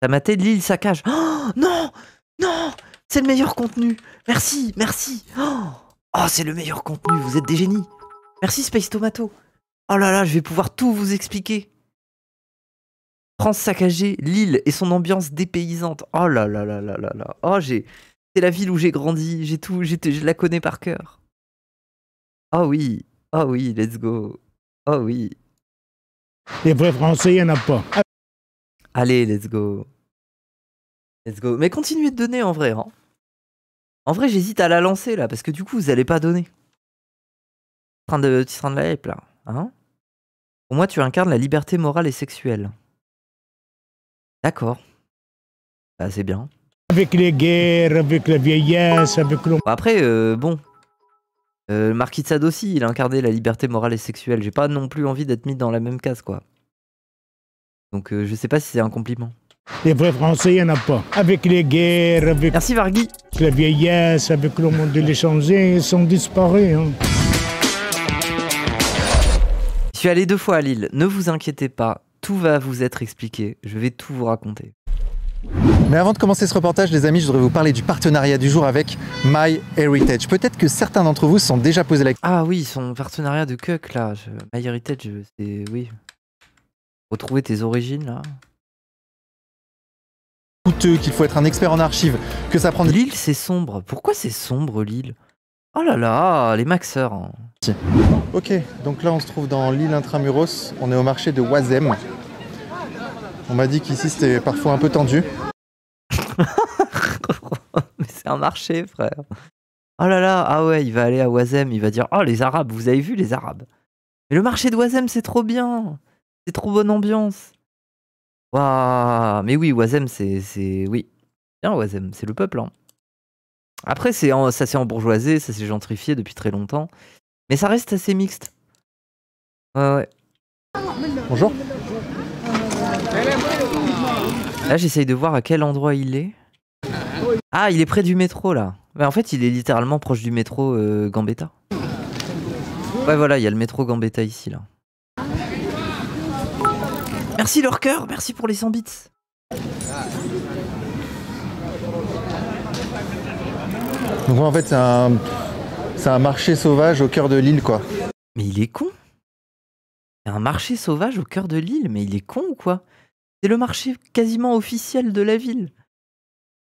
T'as maté Lille saccage. Oh non, non, c'est le meilleur contenu. Merci, merci. Oh, c'est le meilleur contenu, vous êtes des génies. Merci Space Tomato. Oh là là, je vais pouvoir tout vous expliquer. France saccagée, Lille et son ambiance dépaysante. Oh là là là là là là. Oh, c'est la ville où j'ai grandi, j'ai tout, je la connais par cœur. Oh oui, let's go. Oh oui. Les vrais Français, il n'y en a pas. Allez, let's go. Let's go. Mais continuez de donner en vrai. Hein. En vrai, j'hésite à la lancer là, parce que du coup, vous allez pas donner. Tu es en train de la hype là. Hein? Pour moi, tu incarnes la liberté morale et sexuelle. D'accord. Bah, c'est bien. Avec les guerres, avec la vieillesse, avec le... Bon, après, bon. Le Marquis de Sade aussi, il a incarné la liberté morale et sexuelle. J'ai pas non plus envie d'être mis dans la même case, quoi. Donc, je sais pas si c'est un compliment. Les vrais Français, il n'y en a pas. Avec les guerres, avec Merci Vargui. la vieillesse, avec le monde de l'échanger, ils sont disparus. Hein. Je suis allé 2 fois à Lille. Ne vous inquiétez pas, tout va vous être expliqué. Je vais tout vous raconter. Mais avant de commencer ce reportage, les amis, je voudrais vous parler du partenariat du jour avec MyHeritage. Peut-être que certains d'entre vous se sont déjà posé la question. Ah oui, son partenariat de Cuck là. MyHeritage, c'est... Oui. Retrouver tes origines là. Coûteux, qu'il faut être un expert en archives, que ça prend... Lille, c'est sombre. Pourquoi c'est sombre, Lille? Oh là là, les maxeurs. Hein. Ok, donc là on se trouve dans l'île Intramuros, on est au marché de Oisem. On m'a dit qu'ici c'était parfois un peu tendu. Mais c'est un marché, frère. Oh là là, ah ouais, il va aller à Oisem, il va dire « Oh, les Arabes, vous avez vu les Arabes ?» Mais le marché de Oisem, c'est trop bien. C'est trop bonne ambiance. Waouh. Mais oui, Oisem, c'est... Oui. Bien, Oisem, c'est le peuple. Hein. Après, ça s'est embourgeoisé, ça s'est gentrifié depuis très longtemps. Mais ça reste assez mixte. Ouais. Bonjour. Là, j'essaye de voir à quel endroit il est. Ah, il est près du métro, là. Mais en fait, il est littéralement proche du métro Gambetta. Ouais, voilà, il y a le métro Gambetta ici, là. Merci leur cœur, merci pour les 100 bits. Donc en fait c'est un marché sauvage au cœur de l'île, quoi. Mais il est con. Il y a un marché sauvage au cœur de l'île, mais il est con ou quoi? C'est le marché quasiment officiel de la ville.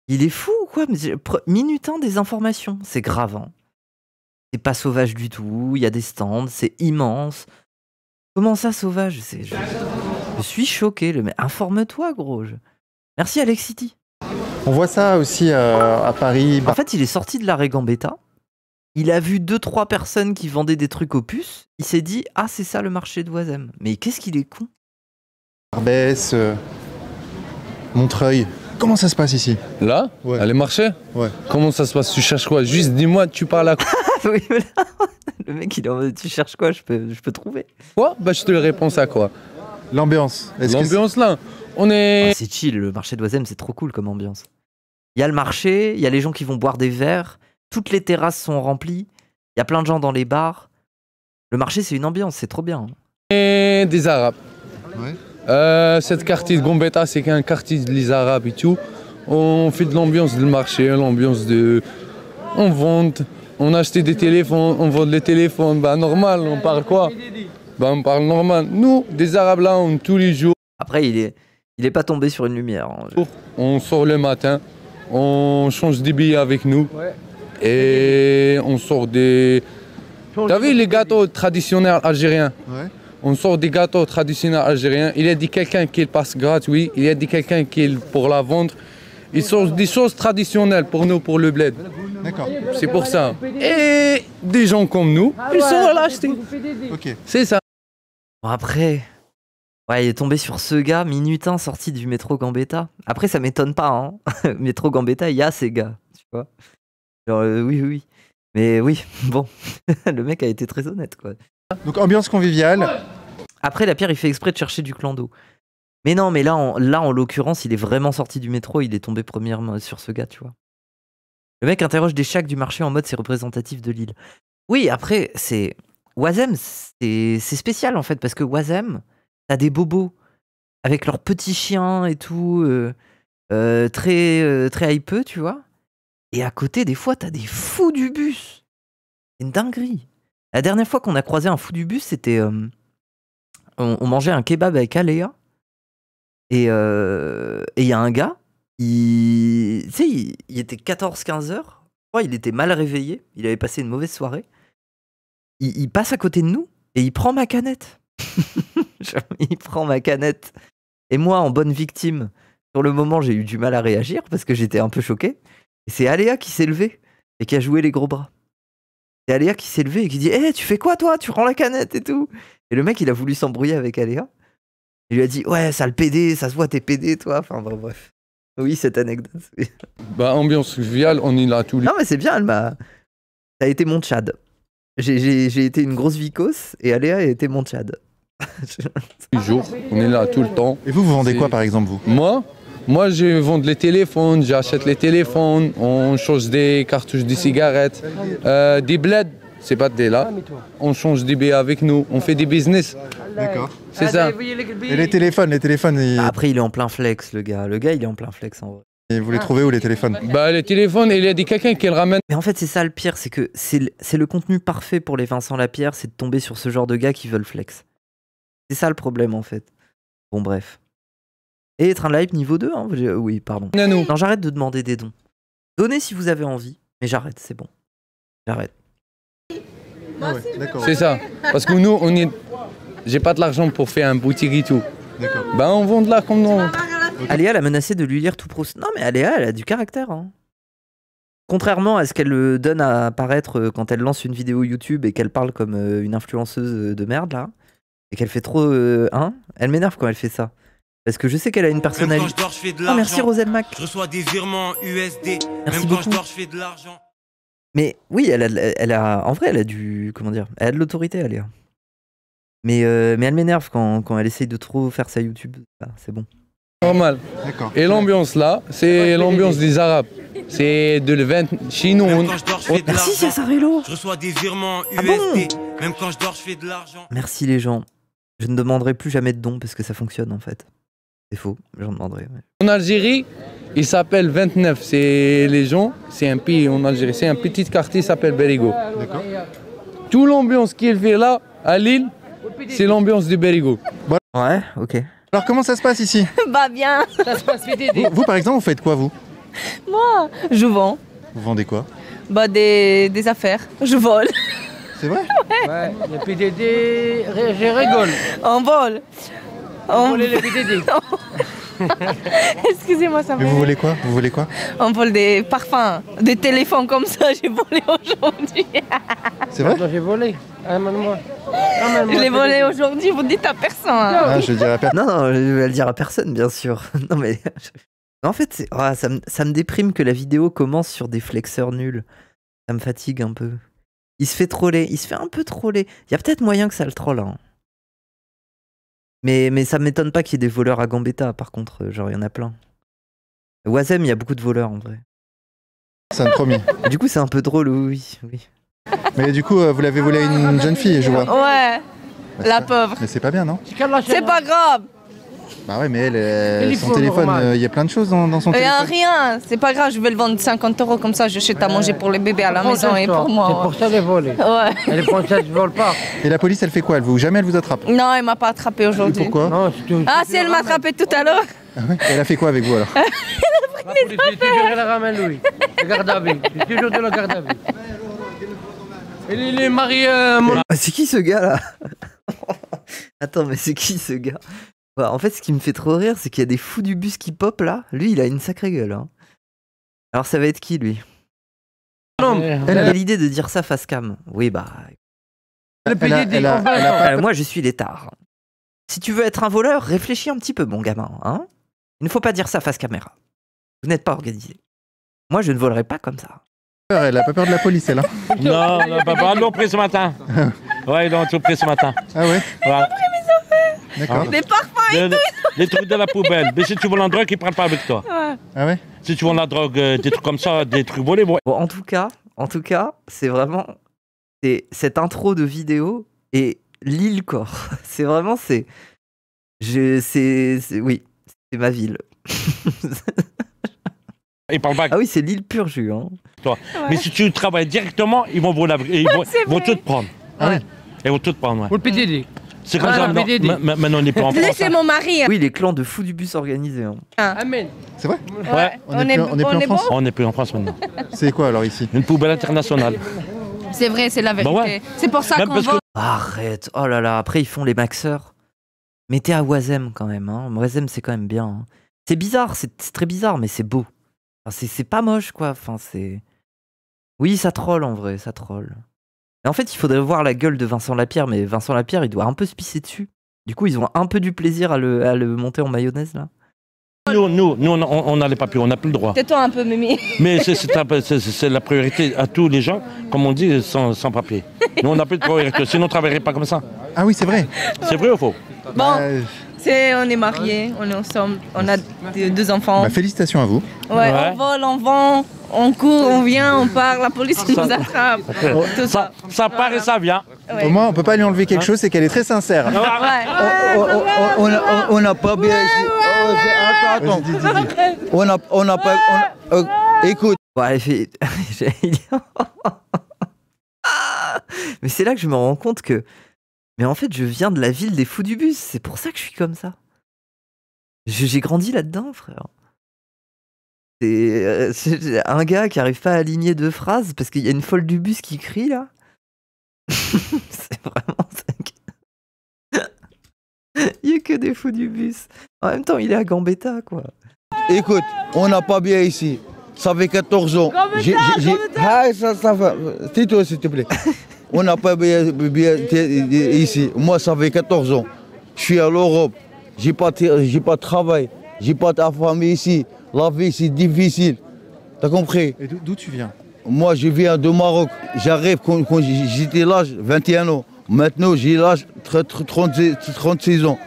Il est fou ou quoi? Minutin des informations, c'est grave. Hein. C'est pas sauvage du tout, il y a des stands, c'est immense. Comment ça sauvage? Je suis choqué, mais informe-toi gros. Merci Alexity. On voit ça aussi à Paris. En fait, il est sorti de l'arrêt Gambetta. Il a vu 2-3 personnes qui vendaient des trucs aux puces. Il s'est dit « Ah, c'est ça le marché d'Oisem. » Mais qu'est-ce qu'il est con. Barbès, Montreuil. Comment ça se passe ici? Là? Ouais. À les marchés? Ouais. Comment ça se passe? Tu cherches quoi? Juste dis-moi, tu parles à quoi? Oui, mais là, le mec, il est en mode « Tu cherches quoi? Je peux trouver. » Bah, je te réponds à quoi? L'ambiance. L'ambiance là, on est... C'est chill, le marché d'Oisem, c'est trop cool comme ambiance. Il y a le marché, il y a les gens qui vont boire des verres, toutes les terrasses sont remplies, il y a plein de gens dans les bars. Le marché, c'est une ambiance, c'est trop bien. Et des Arabes. Ouais. Cette quartier de Gambetta, c'est qu'un quartier des Arabes et tout. On fait de l'ambiance du marché, l'ambiance de... On vend, on a acheté des téléphones, on vend les téléphones. Bah normal, on parle quoi? Bah on parle normal. Nous, des Arabes là, on tous les jours. Après, il est pas tombé sur une lumière. Hein. On sort le matin, on change des billets avec nous. Et on sort des... T'as vu les gâteaux traditionnels algériens? Ouais. On sort des gâteaux traditionnels algériens. Il y a dit quelqu'un qui passe gratuit. Il y a dit quelqu'un qui pour la vendre. Ils sortent des choses traditionnelles pour nous, pour le bled. D'accord. C'est pour ça. Et des gens comme nous, ils sont à l'acheter. Ok. C'est ça. Bon, après, ouais, il est tombé sur ce gars, minutin, sorti du métro Gambetta. Après, ça m'étonne pas, hein. Métro Gambetta, il y a ces gars, tu vois. Genre, oui. Mais oui, bon, le mec a été très honnête, quoi. Donc ambiance conviviale. Après, la pierre, il fait exprès de chercher du clando. Mais non, mais là, en l'occurrence, il est vraiment sorti du métro, il est tombé premièrement sur ce gars, tu vois. Le mec interroge des shacks du marché en mode c'est représentatif de l'île. Oui, après, c'est... Oisem, c'est spécial, en fait, parce que Oisem, t'as des bobos avec leurs petits chiens et tout. très hypeux, tu vois. Et à côté, des fois, t'as des fous du bus. C'est une dinguerie. La dernière fois qu'on a croisé un fou du bus, c'était... on mangeait un kebab avec Aléa. Et il y a un gars, tu sais, il était 14-15 heures. Je crois, il était mal réveillé. Il avait passé une mauvaise soirée. Il passe à côté de nous et il prend ma canette. Il prend ma canette. Et moi, en bonne victime, sur le moment, j'ai eu du mal à réagir parce que j'étais un peu choqué. Et c'est Aléa qui s'est levée et qui a joué les gros bras. C'est Aléa qui s'est levée et qui dit « tu fais quoi toi? Tu rends la canette et tout ?» Et le mec, il a voulu s'embrouiller avec Aléa. Il lui a dit « Ouais, ça le PD, ça se voit, t'es PD toi. » Enfin bref. Oui, cette anecdote. Bah, ambiance conviviale, on est là tous les Non mais c'est bien, ça a été mon Tchad. J'ai été une grosse vicose et Aléa a été mon Tchad. jours, on est là tout le temps. Et vous vendez quoi par exemple, vous? Moi, je vends les téléphones, j'achète les téléphones, on change des cartouches de cigarettes, des bleds, c'est pas des là. On change des billets avec nous, on fait des business. D'accord. C'est ça. Et les téléphones, Après, il est en plein flex, le gars. Le gars, il est en plein flex en vrai. et vous les trouvez où les téléphones? Bah, les téléphones, il y a des quelqu'un qui le ramène. Mais en fait, c'est ça le pire, c'est que c'est le contenu parfait pour les Vincent Lapierre, c'est de tomber sur ce genre de gars qui veulent flex. C'est ça le problème en fait. Bon, bref. Et être un live niveau 2, hein. Oui, pardon. Nous. Non, j'arrête de demander des dons. Donnez si vous avez envie, mais j'arrête, c'est bon. J'arrête. Ah ouais, d'accord. C'est ça. Parce que nous, j'ai pas de l'argent pour faire un boutique et tout. D'accord. Bah, on vend de là comme nous. Aléa l'a menacé de lui lire tout pro. Non, mais Aléa, elle a du caractère. Hein. Contrairement à ce qu'elle donne à apparaître quand elle lance une vidéo YouTube et qu'elle parle comme une influenceuse de merde, là, et qu'elle fait trop. Elle m'énerve quand elle fait ça. Parce que je sais qu'elle a une personnalité. Oh, merci Roselle Mac. Je reçois des virements USD. Merci Même beaucoup. quand je dors, je fais de l'argent. Mais oui, elle a. En vrai, elle a du. Comment dire? Elle a de l'autorité, Aléa. Mais elle m'énerve quand elle essaye de trop faire sa YouTube. Ah, c'est bon. Normal. D'accord. Et l'ambiance là, c'est l'ambiance des Arabes. C'est de l'event chez nous. Même quand je dors, je fais de Merci, l'argent. Ciasarello. Je reçois des virements Ah bon? USD. Même quand je dors, je fais de l'argent. Merci les gens. Je ne demanderai plus jamais de dons parce que ça fonctionne en fait. C'est faux, j'en demanderai. Ouais. En Algérie, il s'appelle 29. C'est les gens, c'est un pays en Algérie. C'est un petit quartier qui s'appelle Berigo. D'accord. Toute l'ambiance qu'il fait là, à Lille, c'est l'ambiance de Berigo. Ouais, ok. Alors comment ça se passe ici? Bah bien, Vous par exemple, vous faites quoi vous? moi, je vends. Vous vendez quoi? Bah des affaires, je vole. C'est vrai? Ouais, les PDD, je rigole. On vole. On volait les PDD. Excusez-moi, ça Mais me... vous voulez quoi? Vous voulez quoi? On vole des parfums, des téléphones comme ça, j'ai volé aujourd'hui. C'est vrai? J'ai volé. Amène-moi. Je l'ai volé aujourd'hui, vous dites à personne. Hein. Ah, je dirais pas. Non, je vais le dire à personne, bien sûr. Non, mais. En fait, ça me déprime que la vidéo commence sur des flexeurs nuls. Ça me fatigue un peu. Il se fait troller, il se fait un peu troller. Il y a peut-être moyen que ça le troll. Hein. Mais ça m'étonne pas qu'il y ait des voleurs à Gambetta, par contre. Genre, il y en a plein. Wazem, il y a beaucoup de voleurs en vrai. Ça me promis. Du coup, c'est un peu drôle, oui. Mais du coup, vous l'avez volé à une jeune fille, je vois. Ouais, Bah, la c'est- pauvre. Mais c'est pas bien, non? C'est pas grave. Bah ouais, mais son Téléphone téléphone, normal. il y a plein de choses dans son Il y a téléphone. rien, c'est pas grave, je vais le vendre 50 € comme ça, j'achète à manger pour les bébés à la maison et pour C'est moi. pour ça les volés. Ouais. Et les princesses ne volent pas. Et la police, elle fait quoi? Jamais elle vous attrape? Non, elle m'a pas attrapé Et aujourd'hui. pourquoi? Non, c'est tout. Ah, si elle m'a attrapé tout à l'heure. Ah ouais. Elle a fait quoi avec vous alors? La police, j'ai toujours elle ramène lui. Le garde à vue. J'ai toujours de la garde à vue. Il est marié mon... Ah, c'est qui ce gars là? Attends, mais c'est qui ce gars? Ouais, en fait, ce qui me fait trop rire, c'est qu'il y a des fous du bus qui pop là. Lui, il a une sacrée gueule. Hein. Alors, ça va être qui lui? Elle a l'idée de dire ça face cam. Oui, bah. Le PDD, elle a pas- Moi, je suis l'étard. Si tu veux être un voleur, réfléchis un petit peu, mon gamin. Hein, il ne faut pas dire ça face caméra. Vous n'êtes pas organisé. Moi, je ne volerai pas comme ça. Elle a pas peur de la police, elle. Hein. Non, papa, ils l'ont pris ce matin. Ouais, ils l'ont tout pris ce matin. Ah ouais? Voilà. D'accord. Des parfums. Les trucs de la poubelle. Mais si tu voles la drogue, ils prennent pas avec toi. Ah ouais? Si tu voles la drogue, des trucs comme ça, des trucs volés, bon. Bon, en tout cas, c'est vraiment. Cette intro de vidéo et l'île corps. C'est vraiment. Oui, c'est ma ville. ils parlent pas Ah oui, c'est l'île pur jus. Hein. toi. Mais si tu travailles directement, ils vont vous vont tout te prendre. Ah oui. Ils vont tout te prendre, ouais. Pour le PDD. C'est comme Ah, ça, non, non, PDD. maintenant on n'est pas en France. Laissez mon mari. Oui, les clans de fous du bus organisés. Hein. Amen. C'est vrai? Ouais. On est plus en bon. France. On n'est plus en France maintenant. C'est quoi alors ici? Une poubelle internationale. C'est vrai, c'est la vérité. Bah ouais. C'est pour ça Même qu'on parce va. Arrête. Oh là là, après ils font les maxeurs. Mettez à Wazem quand même. Hein. Wazem, c'est quand même bien. Hein. C'est bizarre, c'est très bizarre, mais c'est beau. Enfin, c'est pas moche, quoi. Enfin, c'est... Oui, ça troll en vrai, ça troll. Et en fait, il faudrait voir la gueule de Vincent Lapierre, mais Vincent Lapierre, il doit un peu se pisser dessus. Du coup, ils ont un peu du plaisir à le monter en mayonnaise, là. Nous, on n'a les papiers, on n'a plus le droit. Tais-toi un peu, Mimi. Mais c'est la priorité à tous les gens, comme on dit, sans papier. Nous, on n'a plus de priorité, sinon on ne travaillerait pas comme ça. Ah oui, c'est vrai. C'est vrai ou faux? Bon, Euh, on est mariés, on est ensemble, on a deux enfants. bah, félicitations à vous. Ouais, Ouais. on vole, on vend, on court, on vient, on part, la police nous attrape. Tout ça. Ça part et ça vient. Ouais. Au moins, on peut pas lui enlever quelque chose, c'est qu'elle est très sincère. Ouais. On n'a pas bien ici. Attends, Vas-y, dis. on n'a pas. Écoute, Ouais, elle fait... Mais c'est là que je me rends compte que... Mais en fait, je viens de la ville des fous du bus. C'est pour ça que je suis comme ça. J'ai grandi là-dedans, frère. C'est un gars qui arrive pas à aligner deux phrases parce qu'il y a une folle du bus qui crie, là. C'est vraiment ça. Il y a que des fous du bus. En même temps, il est à Gambetta, quoi. écoute, on n'a pas bien ici. Ça fait 14 ans. Ah, ça va. Tais-toi, s'il te plaît. On n'a pas bien ici. Moi, ça fait 14 ans. Je suis à l'Europe. J'ai pas de travail. J'ai pas de famille ici. La vie, c'est difficile. T'as compris? Et d'où tu viens? Moi, je viens de Maroc. J'arrive quand j'étais l'âge 21 ans. Maintenant, j'ai l'âge 36 ans.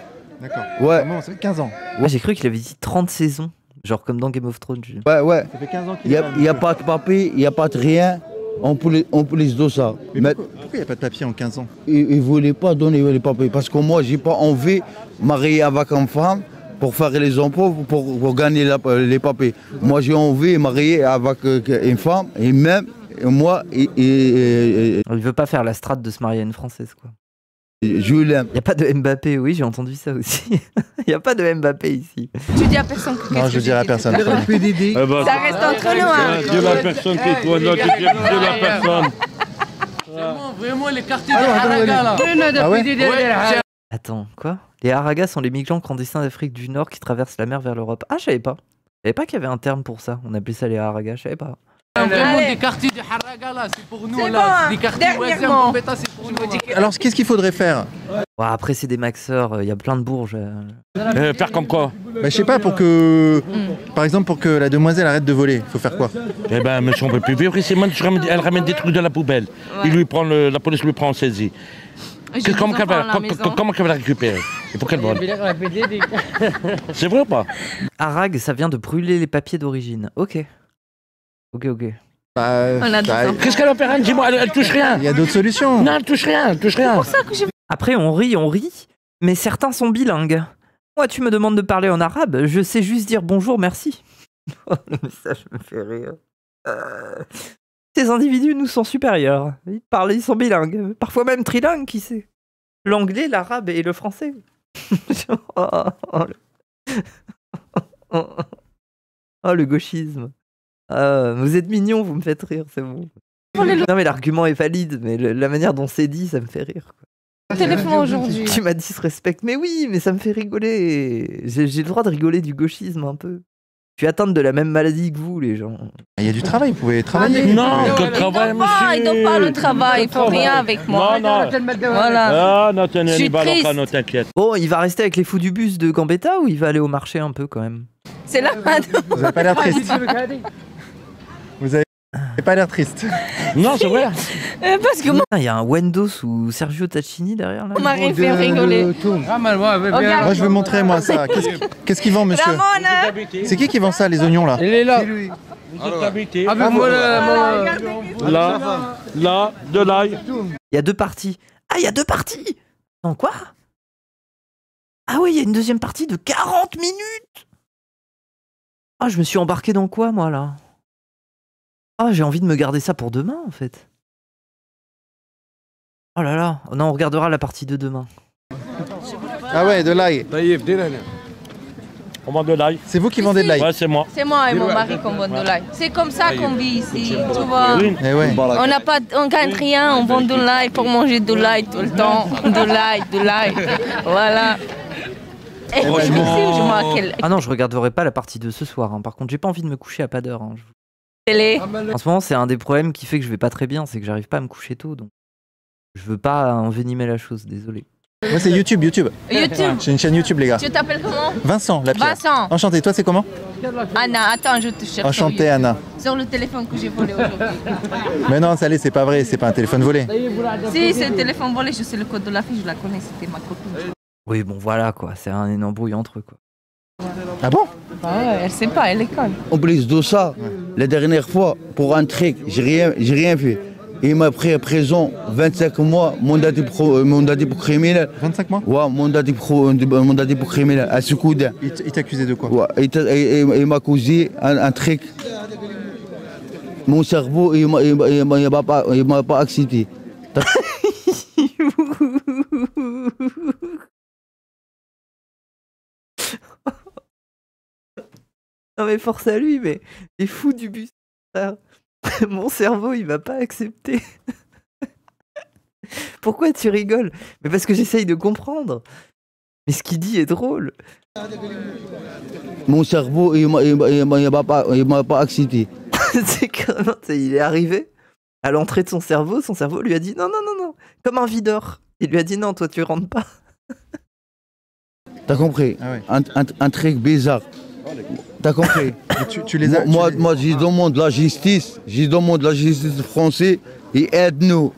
D'accord. Ouais. Vraiment, ça fait 15 ans. Ouais, j'ai cru qu'il avait dit 30 saisons. Genre comme dans Game of Thrones. Ouais. Ça fait 15 ans qu'il Il est n'y a pas de papier, il n'y a pas de rien. On police de ça. Mais pourquoi il n'y a pas de papier en 15 ans? Ils ne voulaient pas donner les papiers. Parce que moi, je n'ai pas envie de marier avec une femme pour faire les impôts, pour gagner les papiers. Moi, j'ai envie de marier avec une femme, et même moi, Il veut pas faire la strate de se marier à une Française, quoi. je l'aime. Il n'y a pas de Mbappé, oui, j'ai entendu ça aussi. Il n'y a pas de Mbappé ici. Tu dis à personne que Non, je dirai à personne. Ça reste entre nous, hein. De la personne qui est toi, non, tu dis de la personne. Vraiment, les quartiers de Haraga, là. Ah ouais? Ouais. Attends, quoi? Les Haragas sont les migrants clandestins d'Afrique du Nord qui traversent la mer vers l'Europe. Ah, je savais pas. Je savais pas qu'il y avait un terme pour ça. On appelait ça les Haragas, je savais pas. Vraiment, Allez. des quartiers de Haraga, là, c'est pour nous, C'est là. bon, Des quartiers dernièrement. Gambetta, c'est pour nous. Alors, qu'est-ce qu'il faudrait faire? Ouais, après, c'est des maxeurs, il y a plein de bourges. Faire comme quoi? Bah, je sais pas, pour que. Par exemple, pour que la demoiselle arrête de voler, faut faire quoi? Eh ben, monsieur, on peut plus vivre ici. Elle ramène des trucs de la poubelle. La police lui prend en saisie. Comment qu'elle va la récupérer? Il faut qu'elle vole. C'est vrai ou pas? Harag, ça vient de brûler les papiers d'origine. Ok. Ok. Bah, On a bah, dit Qu'est-ce qu'elle va faire, Anne? Dis-moi, elle touche rien. il y a d'autres solutions. Non, elle touche rien. Après, on rit, mais certains sont bilingues. Moi, tu me demandes de parler en arabe, je sais juste dire bonjour, merci. Oh, le message me fait rire. Ces individus nous sont supérieurs. Ils sont bilingues, parfois même trilingues, qui sait. L'anglais, l'arabe et le français. Oh, le gauchisme. Vous êtes mignons, vous me faites rire, c'est bon. Non mais l'argument est valide, mais la manière dont c'est dit, ça me fait rire. Quoi. téléphone aujourd'hui. Tu m'as disrespect, mais oui, mais ça me fait rigoler. J'ai le droit de rigoler du gauchisme un peu. Je suis atteinte de la même maladie que vous, les gens. Il y a du travail, vous pouvez travailler. Non, que travail, monsieur. Il donne pas le travail, il faut rien avec moi. Non. Voilà. Ah, non, Je suis triste. non, t'inquiète. Bon, il va rester avec les fous du bus de Gambetta ou il va aller au marché un peu quand même? C'est là maintenant. Vous avez pas l'air triste. Vous avez pas l'air triste. Non, c'est vrai. Parce que mon Il y a un Wendos ou Sergio Tacchini derrière là. mari fait rigoler. Ah, mal, ouais, Regarde. Moi, je veux montrer, moi, ça. Qu'est-ce qu'il vend, monsieur? Ramona. C'est qui vend ça, les oignons, là? Il est là. Vous êtes habité. Avec moi, Là, de l'ail. Il y a deux parties. Ah, il y a deux parties. Non, quoi? Ah oui, il y a une deuxième partie de 40 minutes. Ah, je me suis embarqué dans quoi, moi, là? Ah, j'ai envie de me garder ça pour demain, en fait. Oh là là. Non, on regardera la partie de demain. Ah ouais, de l'ail. On vend de l'ail. C'est vous qui vendez de l'ail? Ouais, c'est moi. C'est moi et mon mari qu'on vend de l'ail. C'est comme ça qu'on vit ici, tu vois. Eh ouais. On gagne rien, on vend de l'ail pour manger de l'ail tout le temps. De l'ail. Voilà. Et Ah non, je regarderai pas la partie de ce soir. Hein. Par contre, j'ai pas envie de me coucher à pas d'heure. Hein. télé. En ce moment, c'est un des problèmes qui fait que je vais pas très bien, c'est que j'arrive pas à me coucher tôt. Donc, je veux pas envenimer la chose, désolé. Moi, c'est YouTube. YouTube. J'ai une chaîne YouTube, les gars. Tu t'appelles comment? Vincent, la pierre. Vincent. Enchanté. Toi, c'est comment? Anna, attends, je te cherche. Enchanté, Anna. Sur le téléphone que j'ai volé aujourd'hui. Mais non, ça l'est, c'est pas vrai. C'est pas un téléphone volé. Si, c'est un téléphone volé, je sais le code de la fille, je la connais, c'était ma copine. Oui, bon, voilà quoi. C'est une embrouille entre eux quoi. Ah bon? Ah ouais, elle sait pas, elle est conne. En plus de ça, la dernière fois, pour un truc, j'ai rien fait. Il m'a pris à prison 25 mois, mandat de criminel. 25 mois? Ouais, mandat de criminel, à ce coup d'un. Il t'accusait de quoi? Ouais, il m'a causé un truc. Mon cerveau, il m'a pas accepté. Non mais force à lui, mais les fous du bus, frère. Mon cerveau, il va pas accepter. Pourquoi tu rigoles? Mais parce que j'essaye de comprendre. Mais ce qu'il dit est drôle. Mon cerveau, il m'a pas accepté. C'est carrément, il est arrivé à l'entrée de son cerveau lui a dit non, comme un videur. Il lui a dit non, toi tu rentres pas. T'as compris? Ah ouais. Un truc bizarre. T'as compris? Tu les as. Moi, je demande la justice. Je demande la justice française et aide-nous.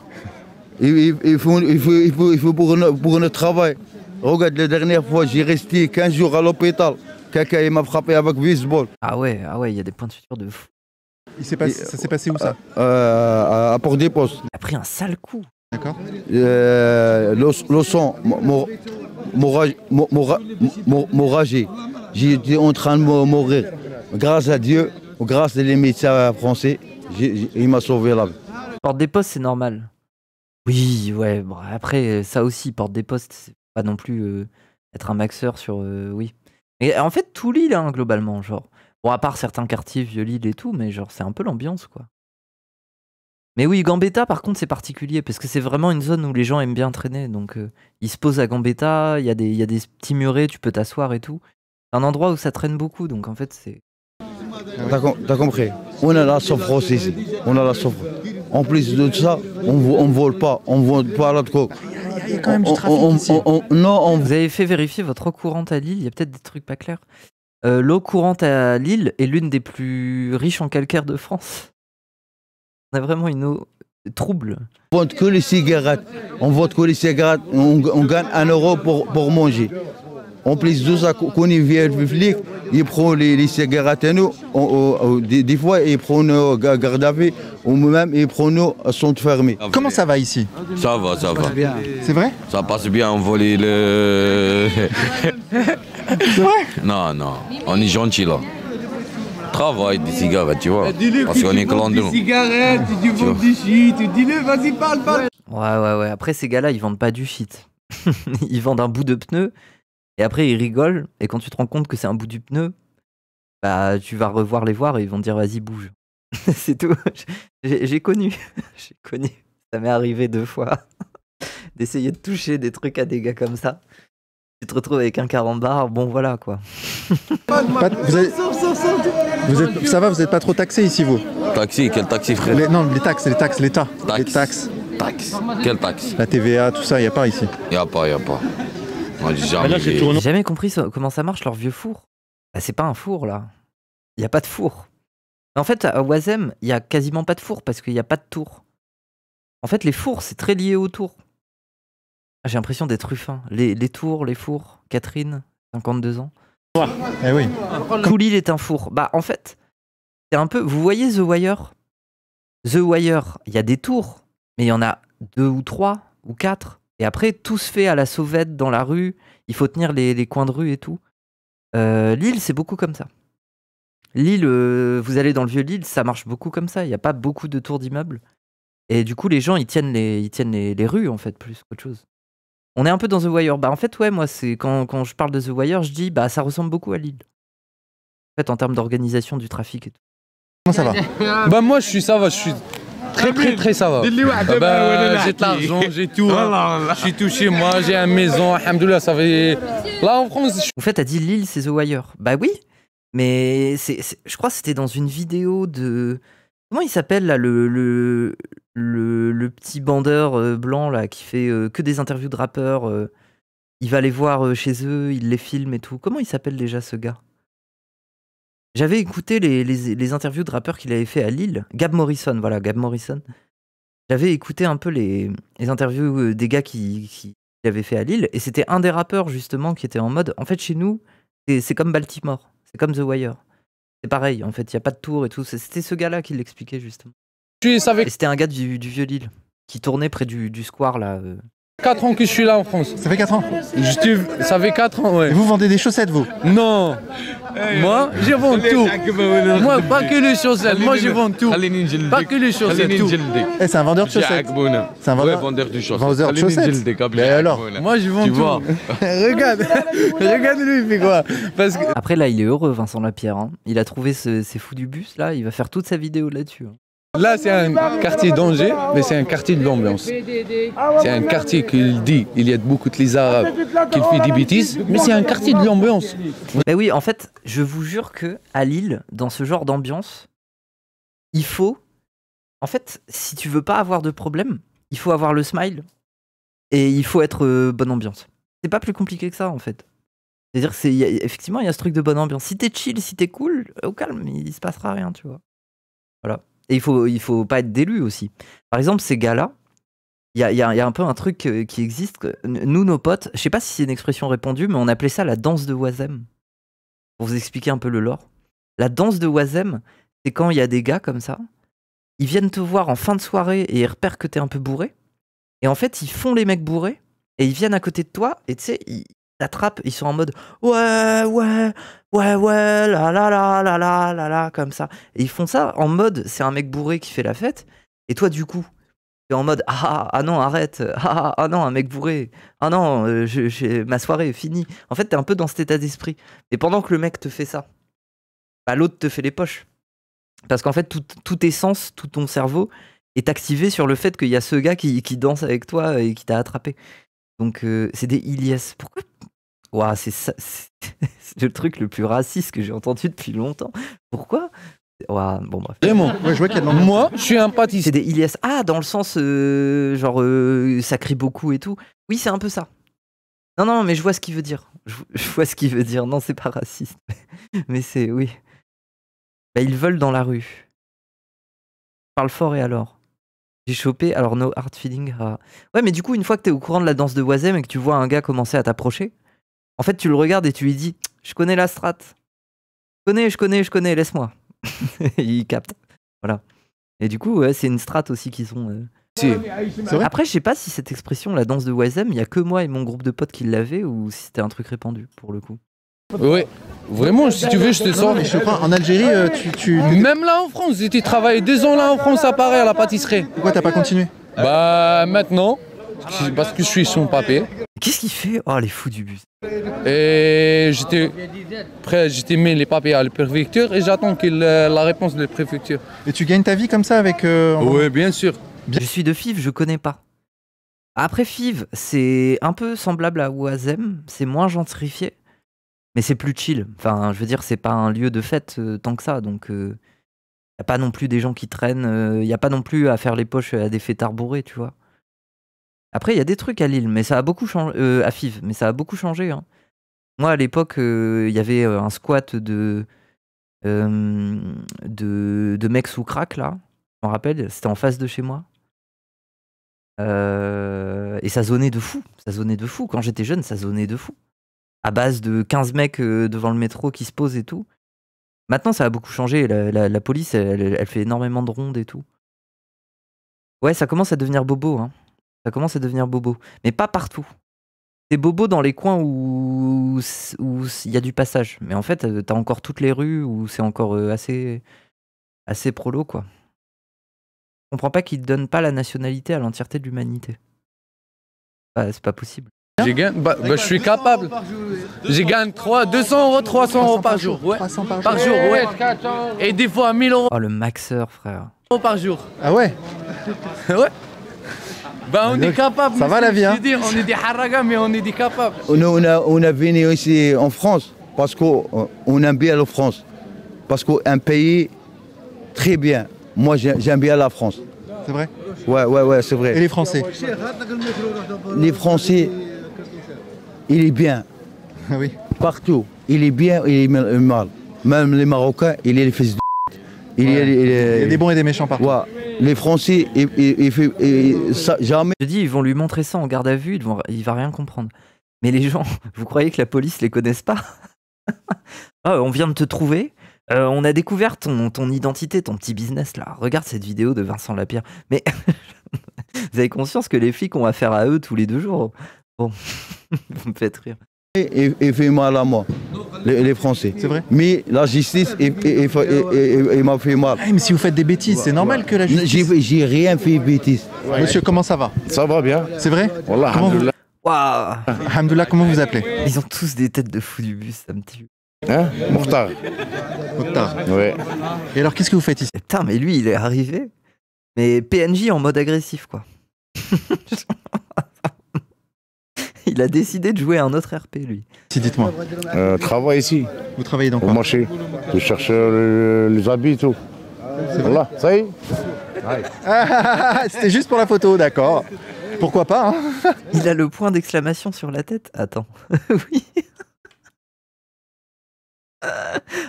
Il faut pour notre travail. Regarde, la dernière fois, j'ai resté 15 jours à l'hôpital. Quelqu'un m'a frappé avec baseball. Ah ouais, il y a des points de suture de fou. Ça s'est passé où ça? À Port-des-Postes. Il a pris un sale coup. D'accord. Le sang m'oragé. J'étais en train de mourir. Grâce à Dieu, grâce aux médecins français, il m'a sauvé la vie. Porte des postes, c'est normal. Oui, ouais. Bon, après, ça aussi, porte des postes, c'est pas non plus être un maxeur sur. Oui. Et en fait, tout Lille, hein, globalement, genre. Bon, à part certains quartiers, Vieux-Lille et tout, mais genre, c'est un peu l'ambiance, quoi. Mais oui, Gambetta, par contre, c'est particulier, parce que c'est vraiment une zone où les gens aiment bien traîner. Donc, ils se posent à Gambetta, il y a des petits murets, tu peux t'asseoir et tout. C'est un endroit où ça traîne beaucoup, donc en fait, c'est. T'as compris? On a la souffrance ici. On a la souffrance. En plus de ça, on vole pas la drogue. Il y a quand même du trafic ici. Vous avez fait vérifier votre eau courante à Lille, il y a peut-être des trucs pas clairs. L'eau courante à Lille est l'une des plus riches en calcaire de France. On a vraiment une eau trouble. On vend que les cigarettes. On gagne 1 euro pour manger. En plus de ça, quand il vient le flic, il prend les cigarettes à nous. Des fois, il prend nos garde à vue, ou même il prend nos centres fermés. Comment ça va ici? Ça va. C'est vrai? Ça passe bien, on vole le... C'est vrai? Non, on est gentil là. Travail, des cigarettes, tu vois. Parce qu'on est clandestins. Des cigarettes, tu vends du shit, dis-le, vas-y, parle. Ouais. Après, ces gars-là, ils vendent pas du shit. Ils vendent un bout de pneu. Et après, ils rigolent, et quand tu te rends compte que c'est un bout du pneu, bah, tu vas revoir les voir et ils vont te dire vas-y, bouge. C'est tout. J'ai connu. Ça m'est arrivé 2 fois d'essayer de toucher des trucs à des gars comme ça. Tu te retrouves avec un carambar, bon voilà quoi. Ça va, vous êtes pas trop taxé ici, vous? Taxi, quel taxi, frère? Non, les taxes, l'État. Les taxes. Taxe. Quelle taxe? La TVA, tout ça, il n'y a pas ici. Y a pas. Moi, j'ai J'ai jamais compris comment ça marche leur vieux four. Bah, c'est pas un four là. Il y a pas de four. En fait, à Oisem, il y a quasiment pas de four parce qu'il n'y a pas de tour. En fait, les fours, c'est très lié aux tours. J'ai l'impression d'être Ruffin. Les tours, les fours. Catherine, 52 ans. Eh oui. Tout Lille est un four. Bah, en fait, c'est un peu. Vous voyez The Wire? The Wire, il y a des tours, mais il y en a 2 ou 3 ou 4. Et après, tout se fait à la sauvette dans la rue. Il faut tenir les coins de rue et tout. Lille, c'est beaucoup comme ça. Lille, vous allez dans le vieux Lille, ça marche beaucoup comme ça. Il n'y a pas beaucoup de tours d'immeubles. Et du coup, les gens, ils tiennent les rues, en fait, plus qu'autre chose. On est un peu dans The Wire. Bah, en fait, ouais, moi, c'est quand je parle de The Wire, je dis, bah, ça ressemble beaucoup à Lille. En fait, en termes d'organisation du trafic et tout. Comment ça va? Bah moi ça va, je suis très ça va. Bah, j'ai de l'argent, j'ai tout. Je suis tout chez moi, j'ai une maison, alhamdoulilah, ça fait... Là en France... En fait, t'as dit Lille, c'est The Wire. Bah oui, mais je crois que c'était dans une vidéo de... Comment il s'appelle là, le petit bandeur blanc là qui fait que des interviews de rappeurs. Il va les voir chez eux, il les filme et tout. Comment il s'appelle déjà ce gars? J'avais écouté les interviews de rappeurs qu'il avait fait à Lille. Gab Morrison, voilà, Gab Morrison. J'avais écouté un peu les interviews des gars qui avait fait à Lille. Et c'était un des rappeurs justement qui était en mode, en fait chez nous, c'est comme Baltimore, c'est comme The Wire. C'est pareil, en fait, il n'y a pas de tour et tout. C'était ce gars-là qui l'expliquait, justement. Et c'était un gars du vieux Lille, qui tournait près du square, là. 4 ans que je suis là en France. Ça fait 4 ans? Ça fait 4 ans, ouais. Et vous vendez des chaussettes, vous? Non. Moi, je vends tout. Moi, pas que les chaussettes. Moi, je vends tout. Pas que les chaussettes, tout. Eh, c'est un vendeur de chaussettes. C'est un vendeur de chaussettes. Vendeur de chaussettes. Mais alors? Moi, je vends tout. Regarde-lui, il fait quoi? Parce que... Après, là, il est heureux, Vincent Lapierre. Hein. Il a trouvé ces fous du bus, là. Il va faire toute sa vidéo là-dessus. Hein. Là, c'est un quartier d'Angers, mais c'est un quartier de l'ambiance. C'est un quartier qui dit il y a beaucoup de les Arabes qui font des bêtises, mais c'est un quartier de l'ambiance. Mais oui, en fait, je vous jure que à Lille, dans ce genre d'ambiance, il faut... En fait, si tu veux pas avoir de problème, il faut avoir le smile et il faut être bonne ambiance. C'est pas plus compliqué que ça, en fait. C'est-à-dire effectivement, il y a ce truc de bonne ambiance. Si t'es chill, si t'es cool, au calme, il se passera rien, tu vois. Voilà. Et il faut pas être délu aussi. Par exemple, ces gars-là, il y a un peu un truc qui existe. Nous, nos potes, je sais pas si c'est une expression répandue, mais on appelait ça la danse de Wazem. Pour vous expliquer un peu le lore. La danse de Wazem, c'est quand il y a des gars comme ça, ils viennent te voir en fin de soirée et ils repèrent que t'es un peu bourré. Et en fait, ils font les mecs bourrés et ils viennent à côté de toi et tu sais, ils t'attrapent, ils sont en mode ouais, la, comme ça. Et ils font ça en mode, c'est un mec bourré qui fait la fête. Et toi, du coup, t'es en mode ah non, arrête, ah non, un mec bourré, ah non, ma soirée est finie. En fait, t'es un peu dans cet état d'esprit. Et pendant que le mec te fait ça, bah, l'autre te fait les poches. Parce qu'en fait, tout tes sens, tout ton cerveau est activé sur le fait qu'il y a ce gars qui danse avec toi et qui t'a attrapé. Donc, c'est des Ilias. Pourquoi? Ouah, c'est le truc le plus raciste que j'ai entendu depuis longtemps. Pourquoi? Ouah, bon, bref. Vraiment. Ouais, je vois qu'il y a de Moi, je suis un pâtissier. C'est des Ilias. Ah, dans le sens, genre, ça crie beaucoup et tout. Oui, c'est un peu ça. Non, mais je vois ce qu'il veut dire. Je vois ce qu'il veut dire. Non, c'est pas raciste. Mais c'est, oui. Bah, ils veulent dans la rue. Parle fort et alors? J'ai chopé, alors no hard feeling. Ouais, mais du coup, une fois que t'es au courant de la danse de Wazem et que tu vois un gars commencer à t'approcher, en fait, tu le regardes et tu lui dis je connais la strat. Je connais, laisse-moi. Il capte. Voilà. Et du coup, ouais, c'est une strat aussi qu'ils ont. Après, je sais pas si cette expression, la danse de Wazem, il y a que moi et mon groupe de potes qui l'avaient ou si c'était un truc répandu pour le coup. Ouais, vraiment, si tu veux, je te sors. Mais je crois, en Algérie, Même là en France, j'ai travaillé 2 ans là en France à Paris à la pâtisserie. Pourquoi t'as pas continué? Bah maintenant, parce que je suis son papier. Qu'est-ce qu'il fait? Oh, les fous du bus. Et j'étais mis les papiers à la préfecture et j'attends la réponse de la préfecture. Et tu gagnes ta vie comme ça avec... Oui, bien sûr. Je suis de FIV, je connais pas. Après FIV, c'est un peu semblable à Wazem, c'est moins gentrifié. Mais c'est plus chill. Enfin, je veux dire, c'est pas un lieu de fête tant que ça. Donc, y a pas non plus des gens qui traînent. Y a pas non plus à faire les poches à des fêtards bourrés, tu vois. Après, il y a des trucs à Lille, mais ça a beaucoup changé. À FIV, mais ça a beaucoup changé. Hein. Moi, à l'époque, il y avait un squat de mecs sous crack, là. Je m'en rappelle, c'était en face de chez moi. Et ça zonait de fou. Ça zonait de fou. Quand j'étais jeune, ça zonait de fou. À base de 15 mecs devant le métro qui se posent et tout. Maintenant, ça a beaucoup changé. La police, elle fait énormément de rondes et tout. Ouais, ça commence à devenir bobo. Hein. Ça commence à devenir bobo. Mais pas partout. T'es bobo dans les coins où il y a du passage. Mais en fait, t'as encore toutes les rues où c'est encore assez prolo, quoi. Je comprends pas qu'ils donnent pas la nationalité à l'entièreté de l'humanité. C'est pas possible. J'ai gagné, je suis capable. J'ai gagné 200 €, 300 € par jour. Ouais. 300 Par jour, ouais. Et des fois 1000 € Oh, le maxeur, frère. par jour. Ah ouais? Ouais. Bah, on est capable. Ça va la vie, hein? On est des haragas, mais on est des capables. On a venu ici en France parce qu'on aime bien la France. Parce qu'un pays très bien. Moi, j'aime bien la France. C'est vrai? Ouais, c'est vrai. Et les Français? Les Français, il est bien. Ah oui. Partout. Il est bien, il est mal. Même les Marocains, il est les fils de... Il y a des bons et des méchants partout. Ouais. Les Français, ça, jamais... Je dis, ils vont lui montrer ça en garde à vue, il va rien comprendre. Mais les gens, vous croyez que la police les connaisse pas? On vient de te trouver, on a découvert ton identité, ton petit business là. Regarde cette vidéo de Vincent Lapierre. Mais vous avez conscience que les flics ont affaire à eux tous les 2 jours? Bon, vous me faites rire. Il fait mal à moi, les Français. C'est vrai? Mais la justice, il m'a fait mal. Mais si vous faites des bêtises, c'est normal que la justice... J'ai rien fait de bêtises. Monsieur, comment ça va? Ça va bien. C'est vrai? Wallah, alhamdoulilah. Waouh! Alhamdoulilah, comment vous appelez? Ils ont tous des têtes de fous du bus, ça me tue. Hein? Mokhtar. Mokhtar. Ouais. Et alors, qu'est-ce que vous faites ici? Putain, mais lui, il est arrivé. Mais PNJ en mode agressif, quoi. Il a décidé de jouer à un autre RP, lui. Si, dites-moi. Travaille ici. Vous travaillez dans Au quoi? marché. Je cherche les habits et tout. Voilà, ça y est. C'était juste pour la photo, d'accord. Pourquoi pas, hein? Il a le point d'exclamation sur la tête. Attends. Oui.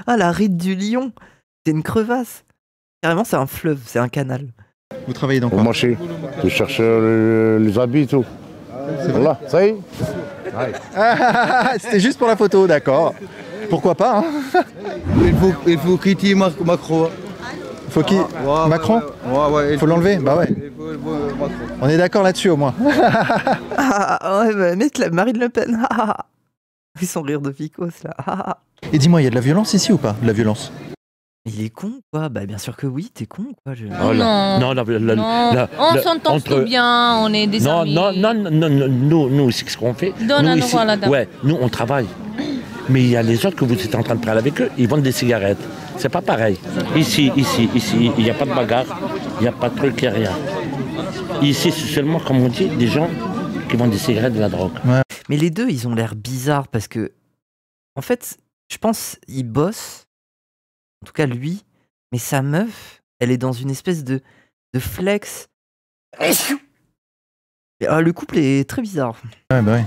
Ah, la ride du lion. C'est une crevasse. Carrément, c'est un fleuve, c'est un canal. Vous travaillez dans Au quoi? marché. Je cherche les habits et tout. Voilà, ça y est. C'était juste pour la photo, d'accord. Pourquoi pas, hein? Il faut quitter Macron. Faut qu'il... Macron? Ouais, il faut l'enlever? Bah ouais. On est d'accord là-dessus au moins. Ouais, bah, mettre Marine Le Pen. Ils sont rire de Ficos là. Et dis-moi, il y a de la violence ici ou pas? De la violence? Il est con quoi? Bah bien sûr que oui, t'es con quoi. Oh là. Non, on s'entend tout bien, on est des amis. Nous, c'est ce qu'on fait. Donne un endroit là-dedans. Ouais, nous on travaille. Mais il y a les autres que vous êtes en train de parler avec eux, ils vendent des cigarettes. C'est pas pareil. Ici, il n'y a pas de bagarre, il n'y a pas de truc, il n'y a rien. Ici, c'est seulement, comme on dit, des gens qui vendent des cigarettes, de la drogue. Ouais. Mais les deux, ils ont l'air bizarres parce que, en fait, je pense ils bossent. En tout cas, lui, mais sa meuf, elle est dans une espèce de flex. Le couple est très bizarre. Ouais, bah ouais.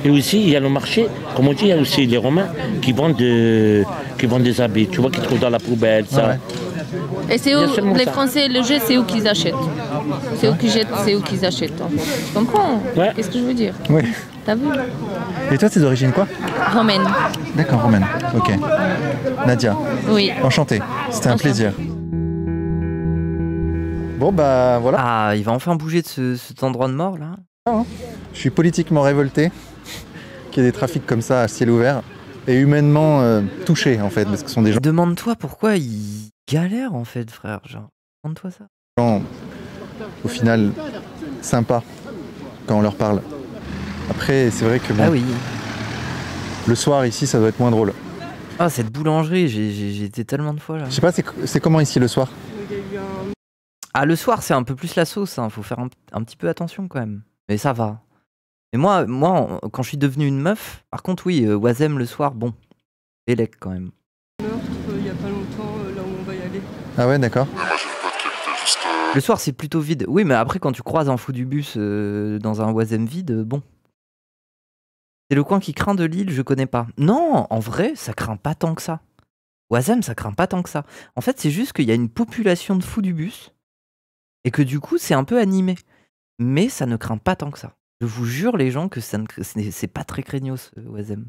Et aussi, il y a le marché, comme on dit, il y a aussi les Romains qui vendent des habits, tu vois, qu'ils trouvent dans la poubelle, ça. Ouais. Et c'est où les Français, le jeu, c'est où qu'ils achètent. C'est où qu'ils jettent, c'est où qu'ils achètent. En fait. Tu comprends? Ouais. Qu'est-ce que je veux dire? Oui. T'as vu? Et toi, t'es d'origine quoi? Romaine. D'accord, romaine. Ok. Nadia. Oui. Enchanté. C'était un plaisir. Bon, bah voilà. Ah, il va enfin bouger de cet endroit de mort là. Je suis politiquement révolté qu'il y ait des trafics comme ça à ciel ouvert et humainement touché en fait, parce que ce sont des gens. Demande-toi pourquoi ils galèrent en fait, frère. Genre, demande-toi ça. Au final, sympas quand on leur parle. Après, c'est vrai que bon, Ah oui. le soir ici, ça doit être moins drôle. Ah, cette boulangerie, j'ai été tellement de fois là. Je sais pas, c'est comment ici le soir? Ah, le soir, c'est un peu plus la sauce, hein. Faut faire un petit peu attention quand même. Mais ça va. Mais moi, quand je suis devenu une meuf, par contre, oui, Oisem le soir, bon. Élec quand même. Il y a pas longtemps, là où on va y aller. Ah ouais, d'accord. Le soir, c'est plutôt vide. Oui, mais après, quand tu croises un fou du bus dans un Oisem vide, bon. C'est le coin qui craint de Lille, je connais pas. Non, en vrai, ça craint pas tant que ça. Oisem, ça craint pas tant que ça. En fait, c'est juste qu'il y a une population de fous du bus et que du coup, c'est un peu animé. Mais ça ne craint pas tant que ça. Je vous jure, les gens, que c'est pas très craignos, Oisem.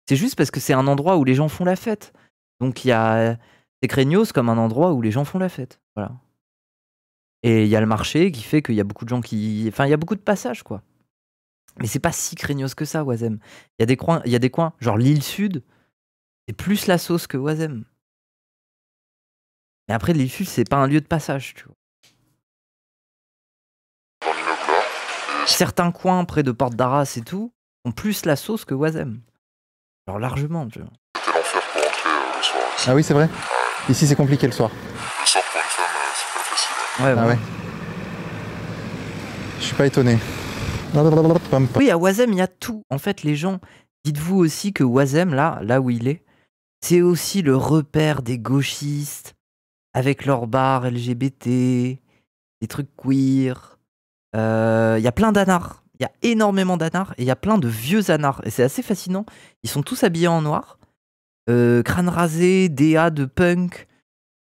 C'est juste parce que c'est un endroit où les gens font la fête. Donc, c'est craignos comme un endroit où les gens font la fête. Voilà. Et il y a le marché qui fait qu'il y a beaucoup de gens qui... Enfin, il y a beaucoup de passages, quoi. Mais c'est pas si craignos que ça, Oisem. Il y a des coins, genre l'île Sud, c'est plus la sauce que Oisem. Mais après, l'île Sud, c'est pas un lieu de passage, tu vois. Certains coins près de Porte d'Arras et tout ont plus la sauce que Oisem. Genre largement, tu vois. Ah oui, c'est vrai. Ici, c'est compliqué le soir. Le soir pour une femme, c'est pas facile. Ouais, Ah ouais. Je suis pas étonné. Oui, à Oisem, il y a tout. En fait, les gens, dites-vous aussi que Oisem, là où il est, c'est aussi le repère des gauchistes avec leurs bars LGBT, des trucs queer. Il y a plein d'anards. Il y a énormément d'anards et il y a plein de vieux anards. Et c'est assez fascinant. Ils sont tous habillés en noir. Crâne rasé, DA de punk.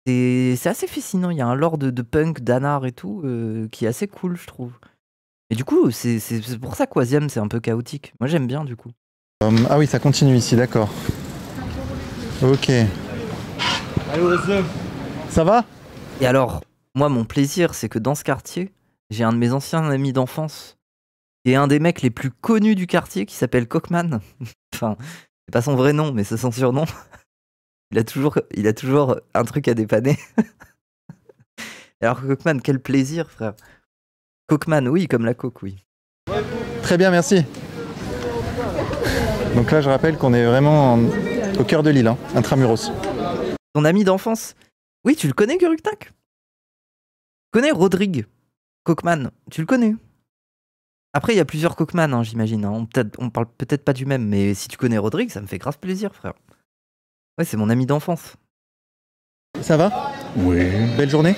C'est assez fascinant. Il y a un lore de punk, d'anard et tout qui est assez cool, je trouve. Et du coup, c'est pour ça qu'Oisem, c'est un peu chaotique. Moi, j'aime bien, du coup. Ah oui, ça continue ici, d'accord. Ok. Ça va? Et alors, moi, mon plaisir, c'est que dans ce quartier, j'ai un de mes anciens amis d'enfance et un des mecs les plus connus du quartier qui s'appelle Cockman. Enfin, c'est pas son vrai nom, mais c'est son surnom. Il a toujours un truc à dépanner. Alors, Cockman, quel plaisir, frère. Cockman, oui, comme la coke, oui. Très bien, merci. Donc là, je rappelle qu'on est vraiment au cœur de l'île, hein, intramuros. Ton ami d'enfance? Oui, tu le connais, Guruktak? Tu connais Rodrigue Cockman? Tu le connais? Après, il y a plusieurs Cockman, hein, j'imagine. Hein. On parle peut-être pas du même, mais si tu connais Rodrigue, ça me fait grave plaisir, frère. Ouais, c'est mon ami d'enfance. Ça va? Oui. Belle journée?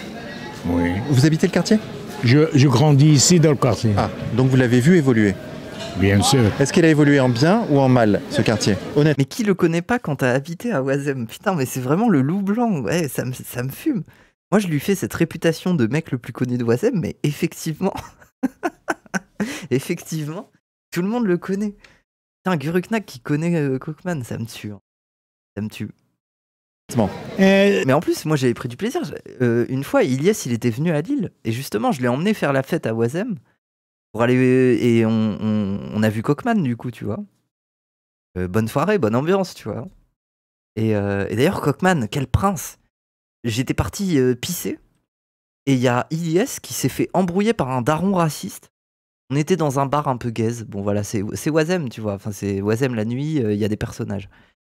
Oui. Vous habitez le quartier? Je grandis ici dans le quartier. Ah, donc vous l'avez vu évoluer? Bien sûr. Est-ce qu'il a évolué en bien ou en mal, ce quartier? Honnêtement. Mais qui le connaît pas quand t'as habité à Oisem? Putain, mais c'est vraiment le loup blanc. Ouais, ça me fume. Moi, je lui fais cette réputation de mec le plus connu de Oisem, mais effectivement... effectivement, tout le monde le connaît. Putain, Guruknak qui connaît Cockman, ça me tue. Hein. Ça me tue. Bon. Mais en plus, moi j'avais pris du plaisir. Une fois, Ilyes, il était venu à Lille. Et justement, je l'ai emmené faire la fête à Oisem. Pour aller. Et on a vu Cockman, du coup, tu vois. Bonne soirée, bonne ambiance, tu vois. Et d'ailleurs, Cockman, quel prince. J'étais parti pisser. Et il y a Ilyes qui s'est fait embrouiller par un daron raciste. On était dans un bar un peu gaze. Bon, voilà, c'est Oisem, tu vois. Enfin, c'est Oisem la nuit, il y a des personnages.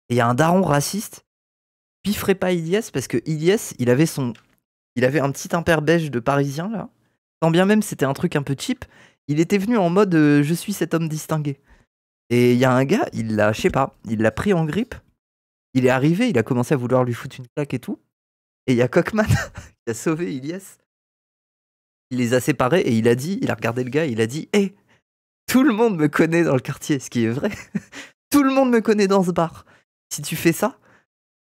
Et il y a un daron raciste. Pifferait pas Ilyes parce que Ilyes, il avait un petit imper beige de parisien là. Quand bien même c'était un truc un peu cheap, il était venu en mode je suis cet homme distingué. Et il y a un gars, il l'a pris en grippe. Il est arrivé, il a commencé à vouloir lui foutre une claque et tout. Et il y a Cockman qui a sauvé Ilyes. Il les a séparés et il a regardé le gars, il a dit hé, tout le monde me connaît dans le quartier, ce qui est vrai. Tout le monde me connaît dans ce bar. Si tu fais ça,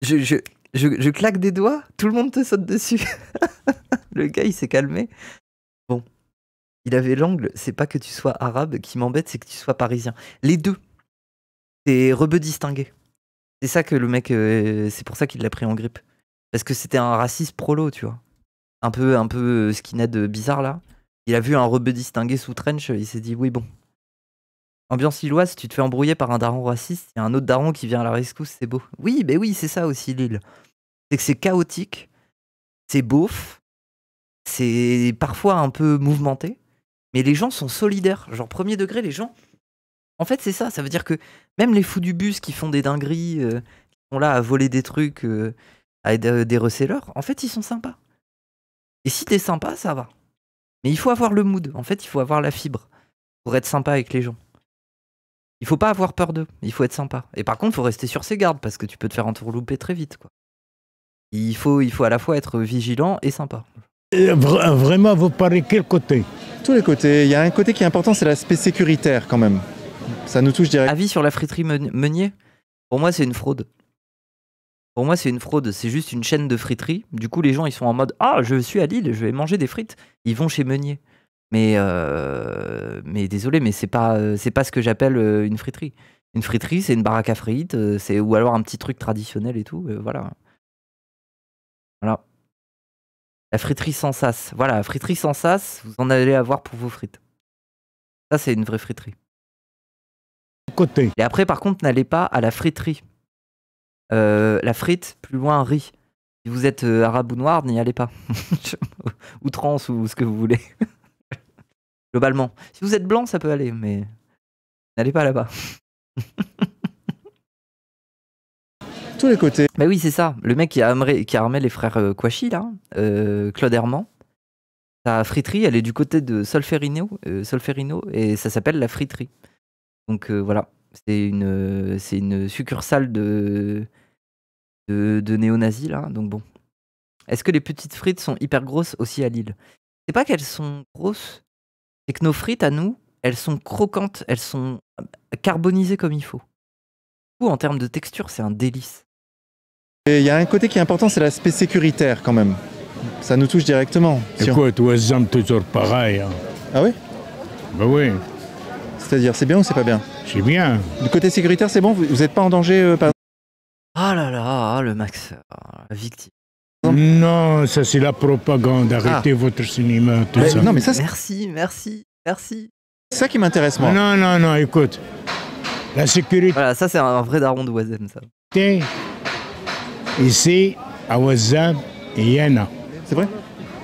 je claque des doigts, tout le monde te saute dessus. Le gars, il s'est calmé. Bon, il avait l'angle, c'est pas que tu sois arabe qui m'embête, c'est que tu sois parisien. Les deux, c'est rebeu distingué. C'est ça que le mec, c'est pour ça qu'il l'a pris en grippe. Parce que c'était un raciste prolo, tu vois. Un peu skinhead bizarre, là. Il a vu un rebeu distingué sous trench, il s'est dit, oui, bon. Ambiance illoise, tu te fais embrouiller par un daron raciste, il y a un autre daron qui vient à la rescousse, c'est beau. Oui, mais oui, c'est ça aussi l'île. C'est que c'est chaotique, c'est beauf, c'est parfois un peu mouvementé, mais les gens sont solidaires. Genre premier degré, les gens... En fait, c'est ça veut dire que même les fous du bus qui font des dingueries, qui sont là à voler des trucs, à des receleurs, en fait, ils sont sympas. Et si t'es sympa, ça va. Mais il faut avoir le mood, en fait, il faut avoir la fibre pour être sympa avec les gens. Il faut pas avoir peur d'eux, il faut être sympa. Et par contre, il faut rester sur ses gardes parce que tu peux te faire entourlouper très vite, quoi. Il faut à la fois être vigilant et sympa. Vraiment, vous parlez quel côté? Tous les côtés. Il y a un côté qui est important, c'est l'aspect sécuritaire quand même. Ça nous touche direct. Avis sur la friterie Meunier? Pour moi, c'est une fraude. Pour moi, c'est une fraude. C'est juste une chaîne de friterie. Du coup, les gens, ils sont en mode « Ah, je suis à Lille, je vais manger des frites. » Ils vont chez Meunier. Mais désolé, mais c'est pas ce que j'appelle une friterie. Une friterie, c'est une baraque à frites, ou alors un petit truc traditionnel et tout. Voilà. Voilà. La friterie sans sas. Voilà, la friterie sans sas, vous en allez avoir pour vos frites. Ça, c'est une vraie friterie. côté. Et après, par contre, n'allez pas à la friterie. La frite, plus loin, riz. Si vous êtes arabe ou noir, n'y allez pas. Ou trans, ou ce que vous voulez. Globalement. Si vous êtes blanc, ça peut aller, mais n'allez pas là-bas. Tous les côtés. Bah oui, c'est ça. Le mec qui a armé les frères Kouachi, là, Claude Herman, sa friterie, elle est du côté de Solferino, et ça s'appelle la friterie. Donc voilà, c'est une succursale de néo-nazis, là. Donc bon. Est-ce que les petites frites sont hyper grosses aussi à Lille? C'est pas qu'elles sont grosses, c'est que nos frites à nous, elles sont croquantes, elles sont carbonisées comme il faut. Ou en termes de texture, c'est un délice. Et il y a un côté qui est important, c'est l'aspect sécuritaire quand même. Ça nous touche directement. Écoute, Ouazzam, toujours pareil. Hein. Ah oui? Bah oui. C'est-à-dire, c'est bien ou c'est pas bien? C'est bien. Du côté sécuritaire, c'est bon? Vous n'êtes pas en danger par... Ah là là, le Max, la victime. Non, ça c'est la propagande. Arrêtez votre cinéma, tout ça. Non, mais ça, merci. c'est ça qui m'intéresse, moi. Non, écoute. La sécurité. Voilà, ça c'est un vrai daron de Ouazzam, ça. Ici, à Ouazzam, il y en a. C'est vrai?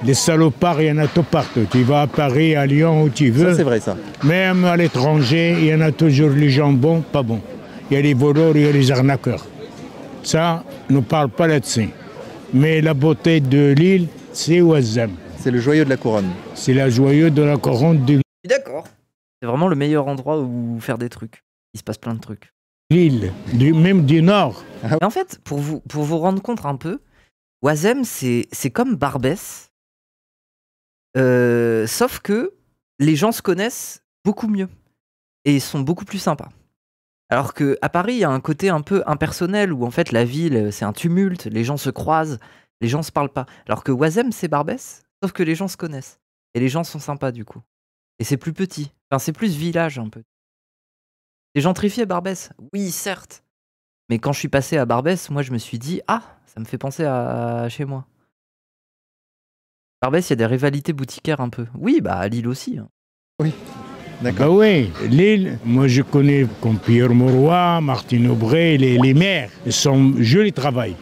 Les salopards, il y en a tout partout. Tu vas à Paris, à Lyon, où tu veux. Ça, c'est vrai, ça. Même à l'étranger, il y en a toujours les gens bons, pas bons. Il y a les voleurs, il y a les arnaqueurs. Ça, ne parle pas là-dessus. Mais la beauté de l'île, c'est Ouazzam. C'est le joyau de la couronne. C'est la joyau de la couronne de D'accord. C'est vraiment le meilleur endroit où faire des trucs. Il se passe plein de trucs. l'île, même du nord. Et en fait, pour vous rendre compte un peu, Ouazzem, c'est comme Barbès, sauf que les gens se connaissent beaucoup mieux et sont beaucoup plus sympas. Alors qu'à Paris, il y a un côté un peu impersonnel où en fait la ville, c'est un tumulte, les gens se croisent, les gens se parlent pas. Alors que Ouazzem, c'est Barbès, sauf que les gens se connaissent et les gens sont sympas du coup. Et c'est plus petit, enfin c'est plus village un peu. C'est gentrifié Barbès, oui certes. Mais quand je suis passé à Barbès, moi je me suis dit, ah, ça me fait penser à chez moi. Barbès, il y a des rivalités boutiquières un peu. Oui, bah à Lille aussi. Hein. Oui, d'accord. Bah oui, Lille, moi je connais comme Pierre Mauroy, Martine Aubray, les maires. Ils sont jolis travail.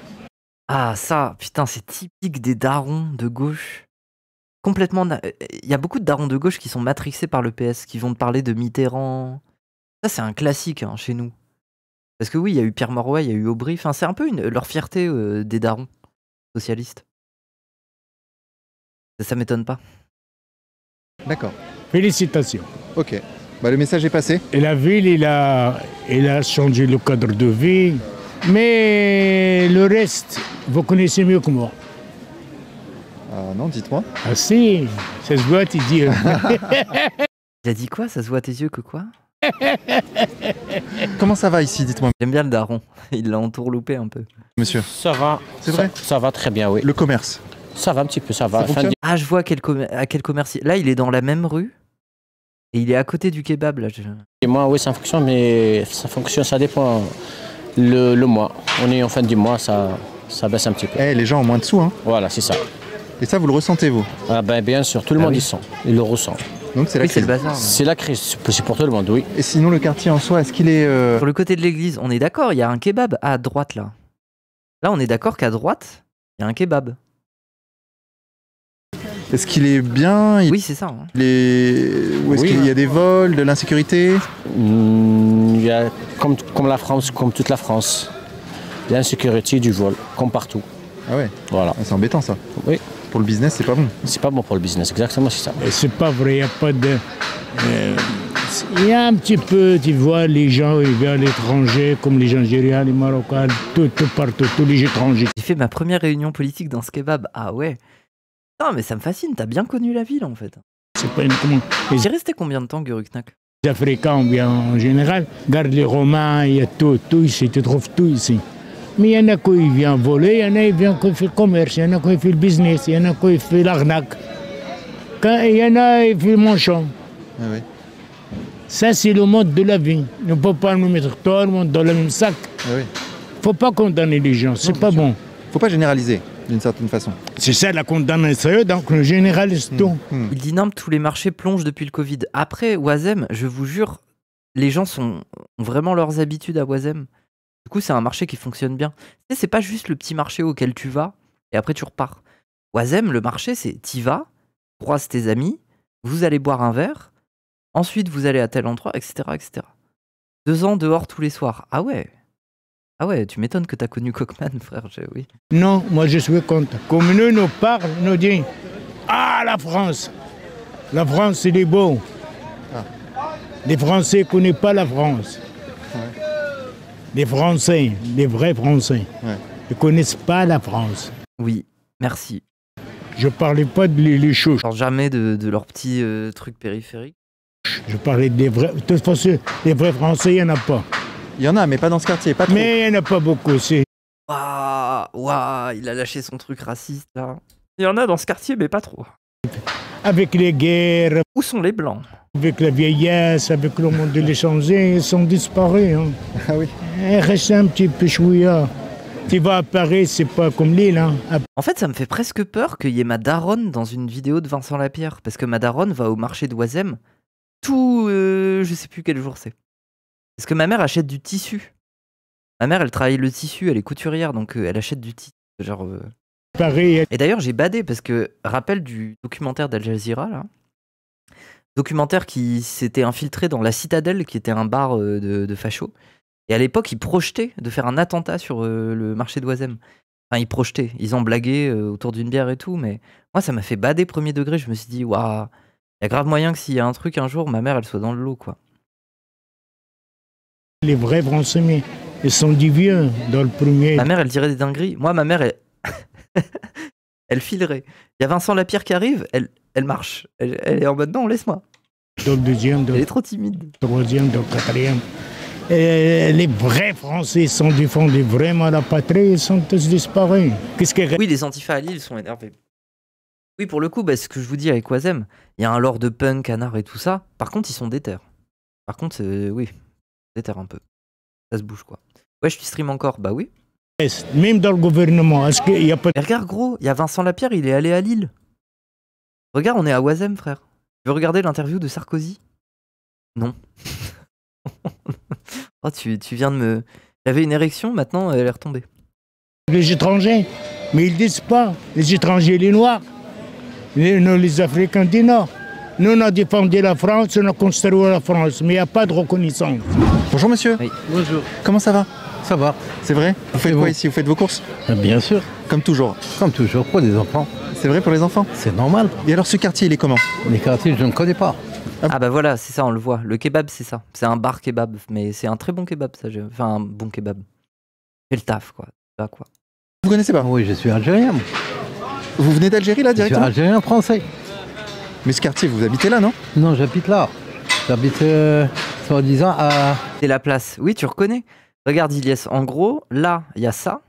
Ah ça, putain, c'est typique des darons de gauche. Complètement... Il y a beaucoup de darons de gauche qui sont matrixés par le PS, qui vont te parler de Mitterrand. Ça, c'est un classique hein, chez nous. Parce que oui, il y a eu Pierre Mauroy, il y a eu Aubry. Enfin, c'est un peu leur fierté des darons socialistes. Ça m'étonne pas. D'accord. Félicitations. Ok. Bah, le message est passé. Et la ville, il a changé le cadre de vie. Mais le reste, vous connaissez mieux que moi. Ah non, dites-moi. Ah si, ça se voit à tes yeux. Il a dit quoi? Ça se voit à tes yeux que quoi? Comment ça va ici, dites-moi? J'aime bien le daron. Il l'a entourloupé un peu. Monsieur. Ça va. C'est vrai? Ça va très bien, oui. Le commerce? Ça va un petit peu, ça va. Ah, je vois à quel commerce. Là, il est dans la même rue. Et il est à côté du kebab, là. Et moi, oui, ça fonctionne, mais ça fonctionne, ça dépend le mois. On est en fin du mois, ça baisse un petit peu. Les gens ont moins de sous, hein? Voilà, c'est ça. Et ça, vous le ressentez, vous? Ah ben, bien sûr, tout le monde y sent. Il le ressent. Donc c'est la crise. C'est le bazar. C'est la crise, c'est pour tout le monde, oui. Et sinon, le quartier en soi, est-ce qu'il est... Sur le côté de l'église, on est d'accord, il y a un kebab à droite, là. Là, on est d'accord qu'à droite, il y a un kebab. Est-ce qu'il est bien? Oui, c'est ça. Hein. Ou est-ce qu'il y a des vols, de l'insécurité? Il y a, comme la France, comme toute la France, il y a l'insécurité du vol, comme partout. Ah ouais? Voilà. Ah, c'est embêtant, ça. Oui. Pour le business, c'est pas bon. C'est pas bon pour le business, exactement, c'est ça. C'est pas vrai, il n'y a pas de... Il y a un petit peu, tu vois, les gens ils viennent à l'étranger, comme les Algériens, les Marocains, tout partout, tous les étrangers. J'ai fait ma première réunion politique dans ce kebab. Ah ouais. Non, mais ça me fascine, t'as bien connu la ville, en fait. C'est pas une commande. J'ai resté combien de temps, Guruknak? Les Africains, bien en général, regarde les Romains, il y a tout ici, tu trouves tout ici. Mais il y en a qui viennent voler, il y en a qui viennent qui font le commerce, il y en a qui font le business, il y en a qui font l'arnaque. Il y en a qui font le manchon. Ah oui. Ça, c'est le mode de la vie. On ne peut pas nous mettre tout le monde dans le même sac. Ah oui. Faut pas condamner les gens, c'est pas bon. Faut pas généraliser, d'une certaine façon. C'est ça la condamnation, donc le généralise tout. Il dit non, tous les marchés plongent depuis le Covid. Après, Ouazzem, je vous jure, les gens ont vraiment leurs habitudes à Oisem. Du coup, c'est un marché qui fonctionne bien. Tu sais, c'est pas juste le petit marché auquel tu vas et après tu repars. Oisem, le marché, c'est t'y vas, croises tes amis, vous allez boire un verre, ensuite vous allez à tel endroit, etc., etc. 2 ans dehors tous les soirs. Ah ouais. Ah ouais, tu m'étonnes que t'as connu Cockman, frère. Oui. Non, moi je suis contre. Comme nous parlent, nous disent ah, la France. La France, il est beau. Les Français ne connaissent pas la France. Ouais. Les Français, les vrais Français, ne connaissent pas la France. Oui, merci. Je parlais pas de les choses. Genre jamais de leurs petits trucs périphériques. Je parlais des vrais. De toute façon, les vrais Français, il n'y en a pas. Il y en a, mais pas dans ce quartier, pas trop. Mais il n'y en a pas beaucoup aussi. Waouh, il a lâché son truc raciste là. Il y en a dans ce quartier, mais pas trop. Avec les guerres. Où sont les blancs? Avec la vieillesse, avec le monde de l'échanger, ils sont disparus. Hein. Ah oui. Il reste un petit peu chouïa. Tu vas à Paris, c'est pas comme Lille. Hein. En fait, ça me fait presque peur qu'il y ait ma daronne dans une vidéo de Vincent Lapierre. Parce que ma daronne va au marché d'Oisem tout. Je sais plus quel jour c'est. Parce que ma mère achète du tissu. Ma mère, elle travaille le tissu, elle est couturière, donc elle achète du tissu. Genre. Paris. Et d'ailleurs, j'ai badé parce que, rappel du documentaire d'Al Jazeera, là. Documentaire qui s'était infiltré dans la Citadelle, qui était un bar de fachos. Et à l'époque, ils projetaient de faire un attentat sur le marché d'Oisem. Enfin, ils projetaient, ils en blaguaient autour d'une bière et tout, mais moi, ça m'a fait bader premier degré. Je me suis dit, waouh, il y a grave moyen que s'il y a un truc un jour, ma mère, elle soit dans le lot, quoi. Les vrais Français, mais ils sont du vieux dans le premier. Ma mère, elle dirait des dingueries. Moi, ma mère, elle, elle filerait. Il y a Vincent Lapierre qui arrive, elle marche. Elle est en mode non, laisse-moi. Dans le deuxième, elle est trop timide. Troisième, dans le quatrième. Et les vrais Français sont défendus vraiment la patrie, ils sont tous disparus. Oui, les antifas à Lille sont énervés. Oui, pour le coup, ce que je vous dis avec Oisem, il y a un lore de punk, canard et tout ça. Par contre, ils sont déter. Par contre, oui, déter un peu. Ça se bouge, quoi. Ouais, je stream encore. Bah oui. Même dans le gouvernement, est-ce qu'il y a pas... Mais regarde, gros, il y a Vincent Lapierre, il est allé à Lille. Regarde, on est à Oisem, frère. Tu veux regarder l'interview de Sarkozy? Non. Oh, tu viens de me... J'avais une érection, maintenant elle est retombée. Les étrangers, mais ils disent pas. Les étrangers, les Noirs, les Africains du Nord. Nous, on a défendu la France, on a construit la France, mais il n'y a pas de reconnaissance. Bonjour monsieur. Oui. Bonjour. Comment ça va? Ça va. C'est vrai? Vous faites quoi ici? Vous faites vos courses? Bien sûr. Comme toujours? Comme toujours, pour les enfants. C'est vrai pour les enfants? C'est normal. Et alors ce quartier, il est comment? Les quartiers, je ne connais pas. Ah bah voilà, c'est ça, on le voit. Le kebab, c'est ça. C'est un bar kebab, mais c'est un très bon kebab, ça. Enfin, un bon kebab. C'est le taf, quoi. Pas quoi. Vous connaissez pas? Oui, je suis algérien. Vous venez d'Algérie, là, directement? Je suis algérien français. Mais ce quartier, vous habitez là, non? Non, j'habite là. J'habite, soi-disant, à... C'est la place. Oui, tu reconnais. Regarde, Ilyes, en gros, là, il y a ça.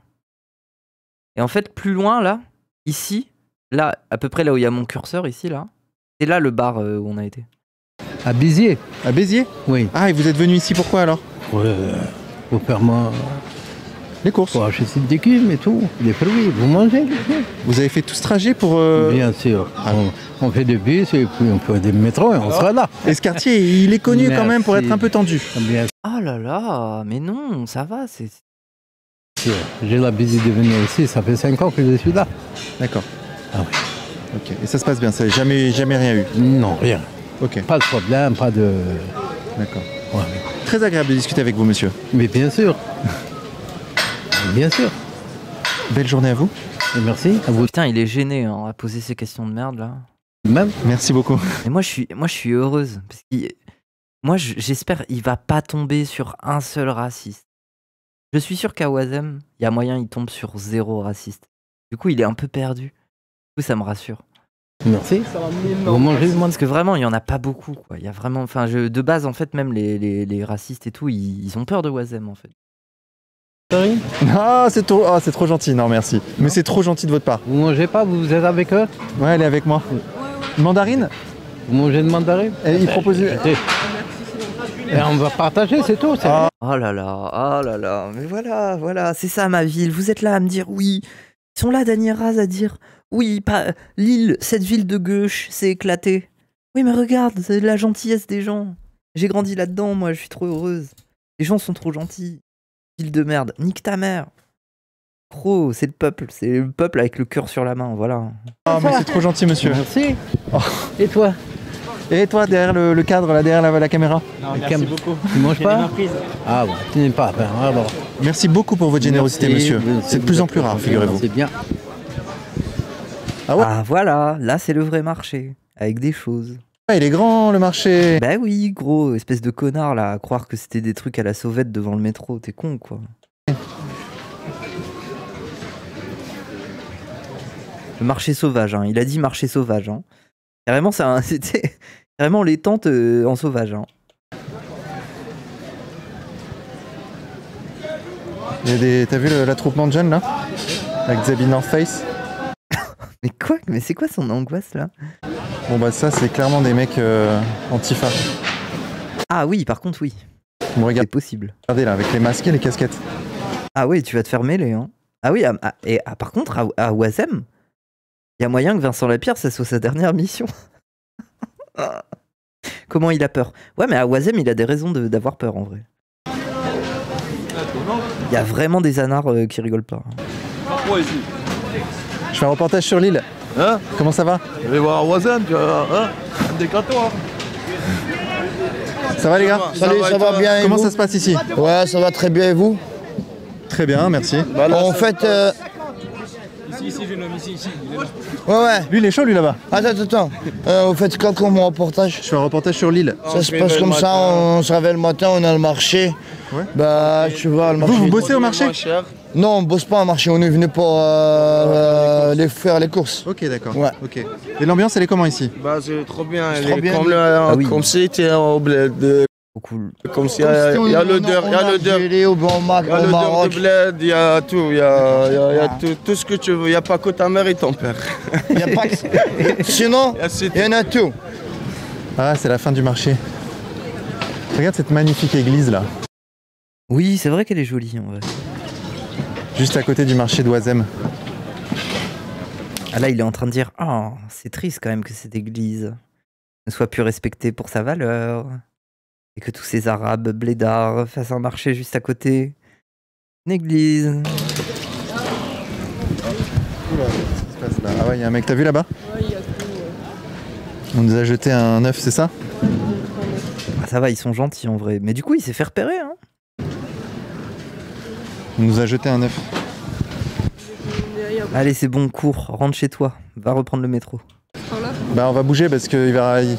Et en fait, plus loin, là, ici, là, à peu près là où il y a mon curseur, ici, là, c'est là le bar où on a été. À Béziers. À Béziers? Oui. Ah, et vous êtes venu ici pourquoi alors? Pour faire les courses. Pour acheter des légumes et tout, des fruits, vous mangez. Vous avez fait tout ce trajet pour... Bien sûr. On fait des bus et puis on fait des métros et on sera là. Et ce quartier, il est connu quand même pour être un peu tendu. Bien Oh là là, mais non, ça va, c'est... sûr. J'ai l'habitude de venir ici, ça fait 5 ans que je suis là. D'accord. Ah oui. Ok, et ça se passe bien, ça n'a jamais rien eu? Non, rien. Ok. Pas de problème, pas de... D'accord. Ouais. Très agréable de discuter avec vous, monsieur. Mais bien sûr. Bien sûr. Belle journée à vous. Et merci à vous. Putain, il est gêné à poser ces questions de merde, là. Même. Merci beaucoup. Et moi, je suis heureuse. Parce moi, j'espère qu'il va pas tomber sur un seul raciste. Je suis sûr qu'à Oisem, il y a moyen il tombe sur 0 raciste. Du coup, il est un peu perdu. Du coup, ça me rassure. Merci. Vous mangez parce que vraiment, il y en a pas beaucoup, quoi. Il y a vraiment, enfin, de base, en fait, même les racistes et tout, ils ont peur de Oisem, en fait. Ah, c'est trop gentil. Non, merci. Mais c'est trop gentil de votre part. Vous mangez pas, vous êtes avec eux? Ouais, elle est avec moi. Mandarine? Vous mangez de mandarine? Il propose... Et on va partager, c'est tout. Oh là là, mais voilà, c'est ça ma ville. Vous êtes là à me dire oui. Ils sont là, Dany Raz, à dire oui, pas Lille, cette ville de gauche, c'est éclaté. Oui, mais regarde, c'est de la gentillesse des gens. J'ai grandi là-dedans, moi, je suis trop heureuse. Les gens sont trop gentils. Ville de merde, nique ta mère. Gros, c'est le peuple avec le cœur sur la main, voilà. Ah, mais c'est trop gentil, monsieur. Merci. Oh. Et toi? Et toi, derrière le cadre, là, derrière la caméra. Merci beaucoup. Tu manges pas? Ah bon, tu n'aimes pas. Ben, ah bon. Merci beaucoup pour votre générosité, Merci. monsieur. C'est de plus en plus rare, figurez-vous. C'est bien. Ah ouais? Ah voilà, là c'est le vrai marché, avec des choses. Ah, il est grand, le marché. Bah oui, gros, espèce de connard là, à croire que c'était des trucs à la sauvette devant le métro, t'es con quoi. Le marché sauvage, hein. Il a dit marché sauvage. Hein. Carrément, c'était carrément les tentes en sauvage. Hein. T'as vu l'attroupement de jeunes là? Avec Xabi North Face. Mais quoi? Mais c'est quoi son angoisse là? Bon bah ça c'est clairement des mecs antifa. Ah oui, par contre oui. Bon, C'est possible. Regardez là, avec les masques et les casquettes. Ah oui, tu vas te faire mêler. Hein. Ah oui, par contre, à Oisem, il y a moyen que Vincent Lapierre, ça soit sa dernière mission. Comment il a peur? Ouais, mais à Oisem, il a des raisons d'avoir peur en vrai. Il y a vraiment des anards qui rigolent pas. Je fais un reportage sur l'île. Hein? Comment ça va? Je vais voir Oisem, tu vois, hein? Décale-toi. Ça va les gars? Salut, ça va bien et Comment vous? ça se passe ici? Ouais, ça va très bien et vous? Très bien, merci. En fait... Ici, jeune homme, ici. Ouais. Lui il est chaud lui là-bas. Attends. Vous faites quoi comme reportage? Je fais un reportage sur l'île. Ça se passe comme ça, on se réveille le matin, on a le marché. Ouais. Bah, tu vois, le marché... Vous bossez au marché? Non, on bosse pas au marché, on est venu pour faire les courses. Ok, d'accord. Ouais. Ok. Et l'ambiance elle est comment ici? Bah c'est trop bien, C'est trop bien. comme si tu es au bled. Cool. Comme si il y a l'odeur, il y a l'odeur. Il y a l'odeur de bled, il y a tout, il y a tout ce que tu veux, il n'y a pas que ta mère et ton père. Il y a pas que... Sinon, il y en a tout. Ah, c'est la fin du marché. Regarde cette magnifique église là. Oui, c'est vrai qu'elle est jolie en vrai. Juste à côté du marché d'Oisem. Ah là, il est en train de dire, oh, c'est triste quand même que cette église ne soit plus respectée pour sa valeur. Et que tous ces arabes blédards fassent un marché juste à côté. Une église. Oula, qu'est-ce qui se passe là? Ah ouais, il y a un mec, t'as vu là-bas? Ouais, il y a tout. On nous a jeté un œuf, c'est ça? Ah, ça va, ils sont gentils en vrai. Mais du coup, il s'est fait repérer. Hein. On nous a jeté un œuf. Allez, c'est bon, cours, rentre chez toi. Va reprendre le métro. Bah on va bouger parce que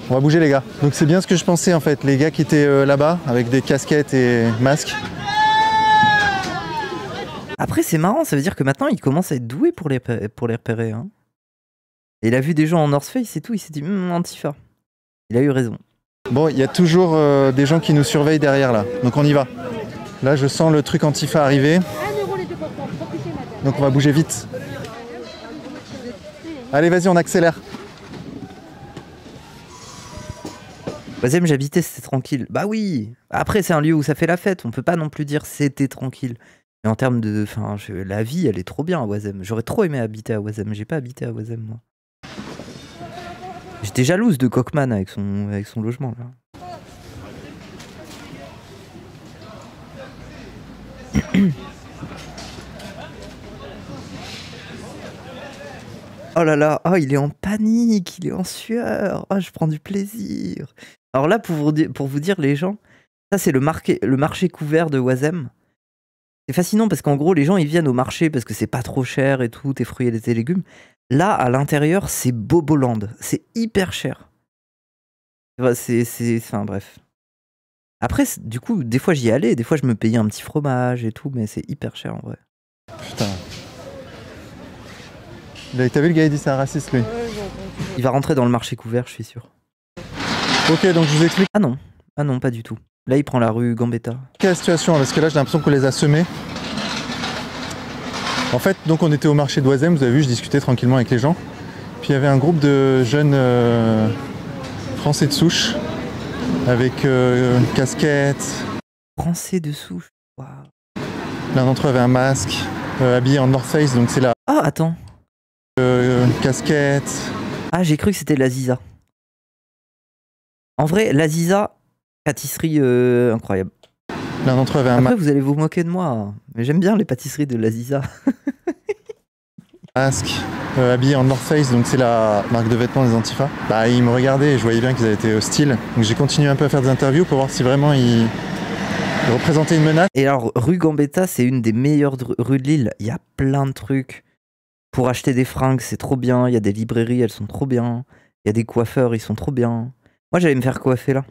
on va bouger les gars. Donc c'est bien ce que je pensais en fait. Les gars qui étaient là-bas avec des casquettes et masques. Après, c'est marrant, ça veut dire que maintenant, il commence à être doué pour les repérer. Hein. Et il a vu des gens en North Face et tout, il s'est dit, Antifa. Il a eu raison. Bon, il y a toujours des gens qui nous surveillent derrière là. Donc on y va. Là, je sens le truc Antifa arriver. Donc on va bouger vite. Allez, vas-y, on accélère. Oisem, j'habitais, c'était tranquille. Bah oui. Après, c'est un lieu où ça fait la fête. On peut pas non plus dire c'était tranquille. Mais en termes de... Enfin, la vie, elle est trop bien à Oisem. J'aurais trop aimé habiter à Oisem. J'ai pas habité à Oisem, moi. J'étais jalouse de Cockman avec son logement, là. Oh là là, oh, il est en panique, il est en sueur. Oh, je prends du plaisir. Alors là, pour vous dire, les gens, ça c'est le marché couvert de Oisem. C'est fascinant parce qu'en gros, les gens ils viennent au marché parce que c'est pas trop cher et tout, tes fruits et tes légumes. Là, à l'intérieur, c'est Boboland. C'est hyper cher. Enfin bref. Après, du coup, des fois j'y allais, des fois je me payais un petit fromage et tout, mais c'est hyper cher en vrai. Putain. T'as vu le gars, il dit c'est un raciste lui. Il va rentrer dans le marché couvert, je suis sûr. Ok, donc je vous explique. Ah non, pas du tout. Là, il prend la rue Gambetta. Quelle situation? Parce que là, j'ai l'impression qu'on les a semés. En fait, donc on était au marché d'Oisem, vous avez vu, je discutais tranquillement avec les gens. Puis il y avait un groupe de jeunes français de souche avec casquette. Français de souche, waouh. L'un d'entre eux avait un masque, habillé en North Face, donc c'est là. Ah, attends. Casquette. Ah, j'ai cru que c'était la Ziza. En vrai, l'Aziza, pâtisserie incroyable. L'un d'entre eux avait un Après, vous allez vous moquer de moi, mais j'aime bien les pâtisseries de l'Aziza. masque, habillé en North Face, donc c'est la marque de vêtements des Antifa. Bah, ils me regardaient et je voyais bien qu'ils avaient été hostiles. Donc j'ai continué un peu à faire des interviews pour voir si vraiment ils représentaient une menace. Et alors, rue Gambetta, c'est une des meilleures rues de Lille. Il y a plein de trucs. Pour acheter des fringues, c'est trop bien. Il y a des librairies, elles sont trop bien. Il y a des coiffeurs, ils sont trop bien. Moi, j'allais me faire coiffer là.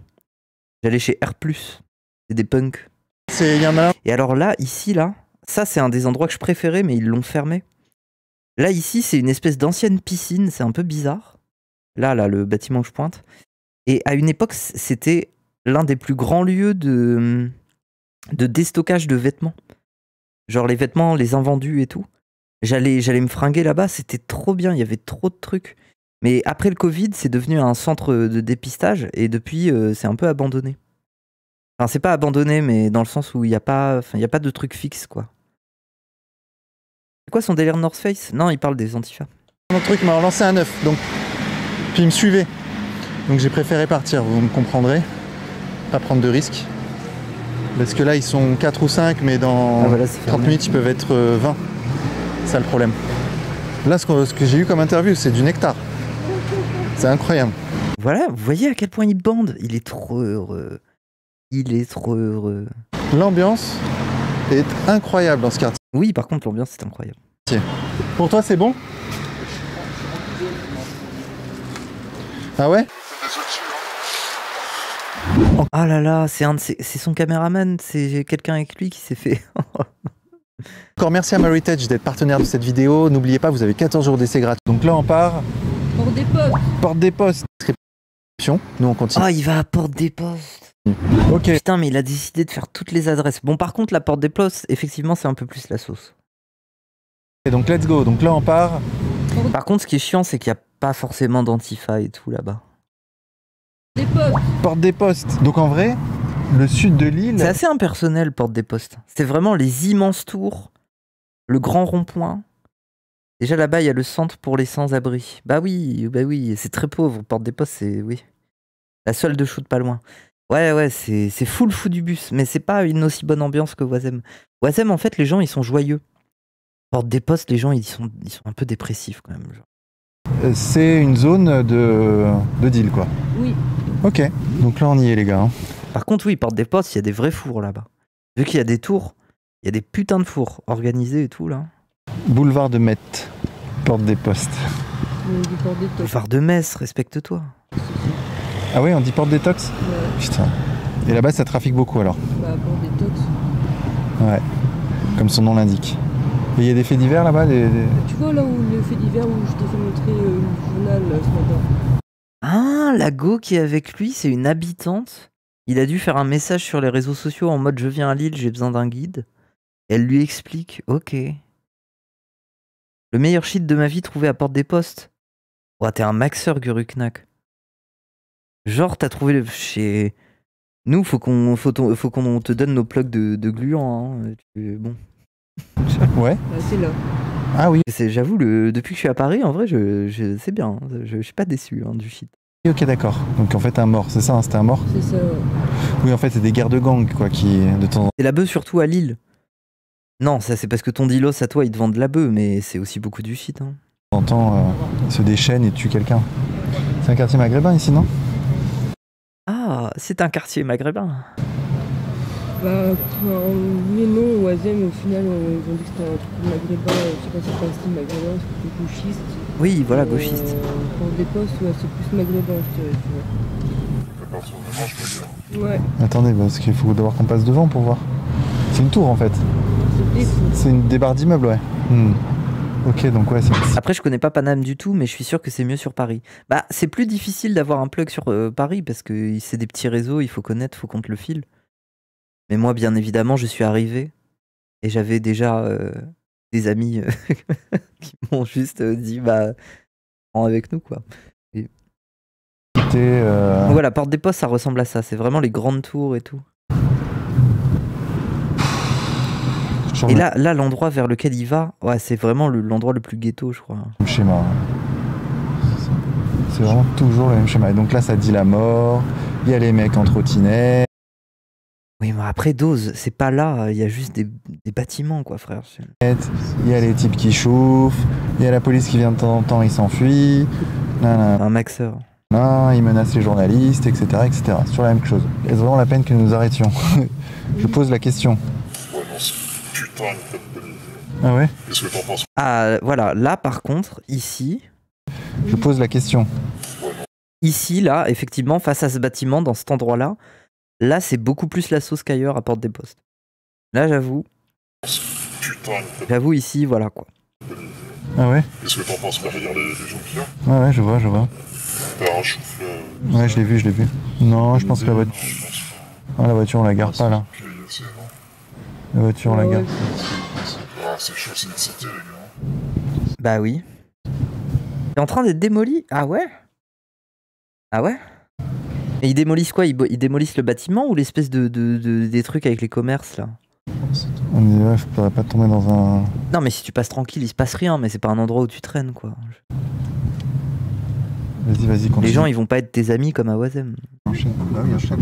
J'allais chez R+. C'est des punks. Et alors là, ici, là, ça, c'est un des endroits que je préférais, mais ils l'ont fermé. Là, ici, c'est une espèce d'ancienne piscine. C'est un peu bizarre. Là, le bâtiment que je pointe. Et à une époque, c'était l'un des plus grands lieux de déstockage de vêtements. Genre les vêtements, les invendus et tout. J'allais me fringuer là-bas, c'était trop bien, il y avait trop de trucs. Mais après le Covid, c'est devenu un centre de dépistage et depuis, c'est un peu abandonné. Enfin, c'est pas abandonné, mais dans le sens où il n'y a pas de truc fixe, quoi. C'est quoi son délire North Face? Non, il parle des Antifa. Mon truc m'a relancé un œuf, donc puis il me suivait. Donc j'ai préféré partir, vous me comprendrez. Pas prendre de risques. Parce que là, ils sont 4 ou 5, mais dans 30 minutes, ils peuvent être 20. C'est ça le problème. Là, ce que j'ai eu comme interview, c'est du nectar. C'est incroyable. Voilà, vous voyez à quel point il bande. Il est trop heureux. Il est trop heureux. L'ambiance est incroyable dans ce quartier. Oui, par contre, l'ambiance est incroyable. Pour toi, c'est bon? Ah ouais? Ah là là, c'est son caméraman, c'est quelqu'un avec lui qui s'est fait... Encore merci à MyHeritage d'être partenaire de cette vidéo. N'oubliez pas, vous avez 14 jours d'essai gratuit. Donc là, on part. Porte des Postes. Porte des Postes. Description. Nous, on continue. Ah, il va à Porte des Postes. Ok. Putain, mais il a décidé de faire toutes les adresses. Bon, par contre, la Porte des Postes, effectivement, c'est un peu plus la sauce. Et donc, let's go. Donc là, on part. Par contre, ce qui est chiant, c'est qu'il n'y a pas forcément d'Antifa et tout là-bas. Des Postes. Porte des Postes. Donc en vrai, le sud de l'île... C'est assez impersonnel, Porte des Postes. C'est vraiment les immenses tours, le grand rond-point. Déjà là-bas, il y a le centre pour les sans-abri. Bah oui, c'est très pauvre. Porte des Postes, c'est... Oui. La seule de shoot pas loin. Ouais, c'est full fou du bus. Mais c'est pas une aussi bonne ambiance que Oisem. Oisem, en fait, les gens, ils sont joyeux. Porte des Postes, les gens, ils sont un peu dépressifs quand même. Genre. C'est une zone de deal, quoi. Oui. Ok, donc là on y est les gars. Hein. Par contre oui, Porte des Postes, il y a des vrais fours là-bas. Vu qu'il y a des tours, il y a des putains de fours organisés et tout là. Boulevard de Metz, Porte des Postes. Boulevard de Metz, respecte-toi. Ah oui, on dit Porte Détox? Ouais. Putain. Et là-bas ça trafique beaucoup alors? Bah, Porte Détox. Ouais, comme son nom l'indique. Et il y a des faits divers là-bas Tu vois là où le fait divers où je t'ai fait montrer le journal ce matin. Ah, la go qui est avec lui, c'est une habitante. Il a dû faire un message sur les réseaux sociaux en mode « Je viens à Lille, j'ai besoin d'un guide ». Elle lui explique « Ok. Le meilleur shit de ma vie trouvé à Porte des Postes. » Oh, t'es un maxeur, Guruknak. Genre, t'as trouvé chez... Nous, faut qu'on te donne nos plugs de gluants. Hein. Bon. Ouais. Ah, c'est là. Ah oui. J'avoue, depuis que je suis à Paris, en vrai, c'est bien. Je suis pas déçu du shit. Ok, d'accord. Donc en fait un mort, c'est ça, hein, c'était un mort? C'est ça, ouais. Oui, en fait c'est des guerres de gang, quoi, qui de temps en temps... C'est la bœuf surtout à Lille. Non, ça c'est parce que ton dilos à toi, il te vend de la bœuf, mais c'est aussi beaucoup du shit. Hein. De temps en temps, ils se déchaînent et tuent quelqu'un. C'est un quartier maghrébin ici, non? Ah, c'est un quartier maghrébin. Bah, oui et non, Oisem, au final, ils ont dit que c'était un truc maghrébin, je sais pas si c'est un style maghrébin, c'était gauchiste. Oui, voilà, gauchiste. Pour des postes, ouais, c'est plus maghrébin, je dirais, tu vois. Ouais. Attendez, parce qu'il faut d'abord qu'on passe devant pour voir. C'est une tour en fait. C'est des barres d'immeubles, ouais. Ok, donc ouais, c'est... Après, je connais pas Paname du tout, mais je suis sûr que c'est mieux sur Paris. Bah, c'est plus difficile d'avoir un plug sur Paris, parce que c'est des petits réseaux, il faut connaître, faut qu'on te le file. Mais moi, bien évidemment, je suis arrivé, et j'avais déjà des amis qui m'ont juste dit, bah, prends avec nous, quoi. Et... Voilà, Porte des Postes, ça ressemble à ça, c'est vraiment les grandes tours et tout. Et là l'endroit vers lequel il va, ouais, c'est vraiment l'endroit le plus ghetto, je crois. Le schéma. C'est vraiment toujours le même schéma. Et donc là, ça dit la mort. Il y a les mecs en trottinette. Oui, mais après, Dose, c'est pas là, il y a juste des bâtiments, quoi, frère. Il y a les types qui chauffent. Il y a la police qui vient de temps en temps, il s'enfuit. Un maxeur. Il menace les journalistes, etc., etc. Sur la même chose. Est-ce vraiment la peine que nous nous arrêtions? Je pose la question. Ouais, non, c'est putain de fête police. Ah ouais? Qu'est-ce que t'en penses? Ah, voilà, là, par contre, ici... Je pose la question. Ici, là, effectivement, face à ce bâtiment, dans cet endroit-là, là, c'est beaucoup plus la sauce qu'ailleurs à Porte des Postes. Là, j'avoue... J'avoue, ici, voilà, quoi. Ah ouais? Qu'est-ce que t'en penses? Derrière les gens qui viennent? Ouais, je vois. T'as un souffle. Ouais, je l'ai vu. Non, je pense que la voiture... Ah, la voiture, on la garde pas, là. La voiture, on la garde. Ah, c'est chaud, c'est une cité, les gars. Bah oui. C'est en train d'être démoli? Ah ouais? Ah ouais? Et ils démolissent quoi? Ils démolissent le bâtiment ou l'espèce des trucs avec les commerces, là? On me dit, ouais, je pourrais pas tomber dans un... Non, mais si tu passes tranquille, il se passe rien, mais c'est pas un endroit où tu traînes, quoi. Vas-y, continue. Les gens, ils vont pas être tes amis comme à Wazem. Enchaîne. Ah oui, enchaîne.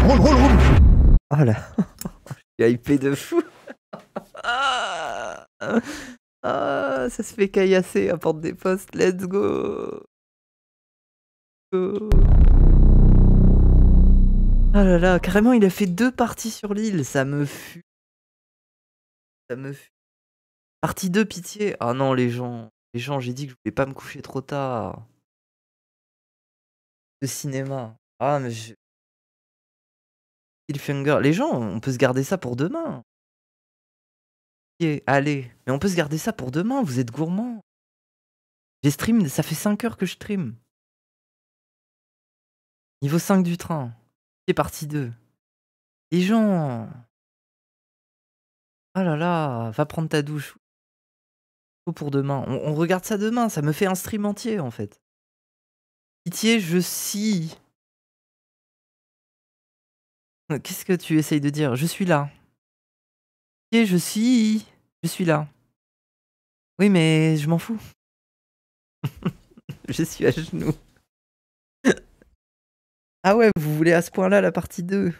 Roule. Oh là. Je suis hypé de fou. Ça se fait caillasser à Porte des Postes. Let's go. Ah là là, carrément, il a fait 2 parties sur l'île. Ça me fuit. Partie 2, pitié. Ah non, les gens, j'ai dit que je voulais pas me coucher trop tard. Le cinéma. Ah, mais Killfinger. Les gens, on peut se garder ça pour demain. Allez, mais on peut se garder ça pour demain, vous êtes gourmands. J'ai stream, ça fait 5 heures que je stream. Niveau 5 du train. C'est partie 2. Les gens... Ah là là, va prendre ta douche. Pour demain. On regarde ça demain, ça me fait un stream entier en fait. Pitié, je scie. Qu'est-ce que tu essayes de dire? Je suis là. Pitié, je scie. Je suis là. Oui, mais je m'en fous. Je suis à genoux. Ah ouais, vous voulez à ce point-là la partie 2?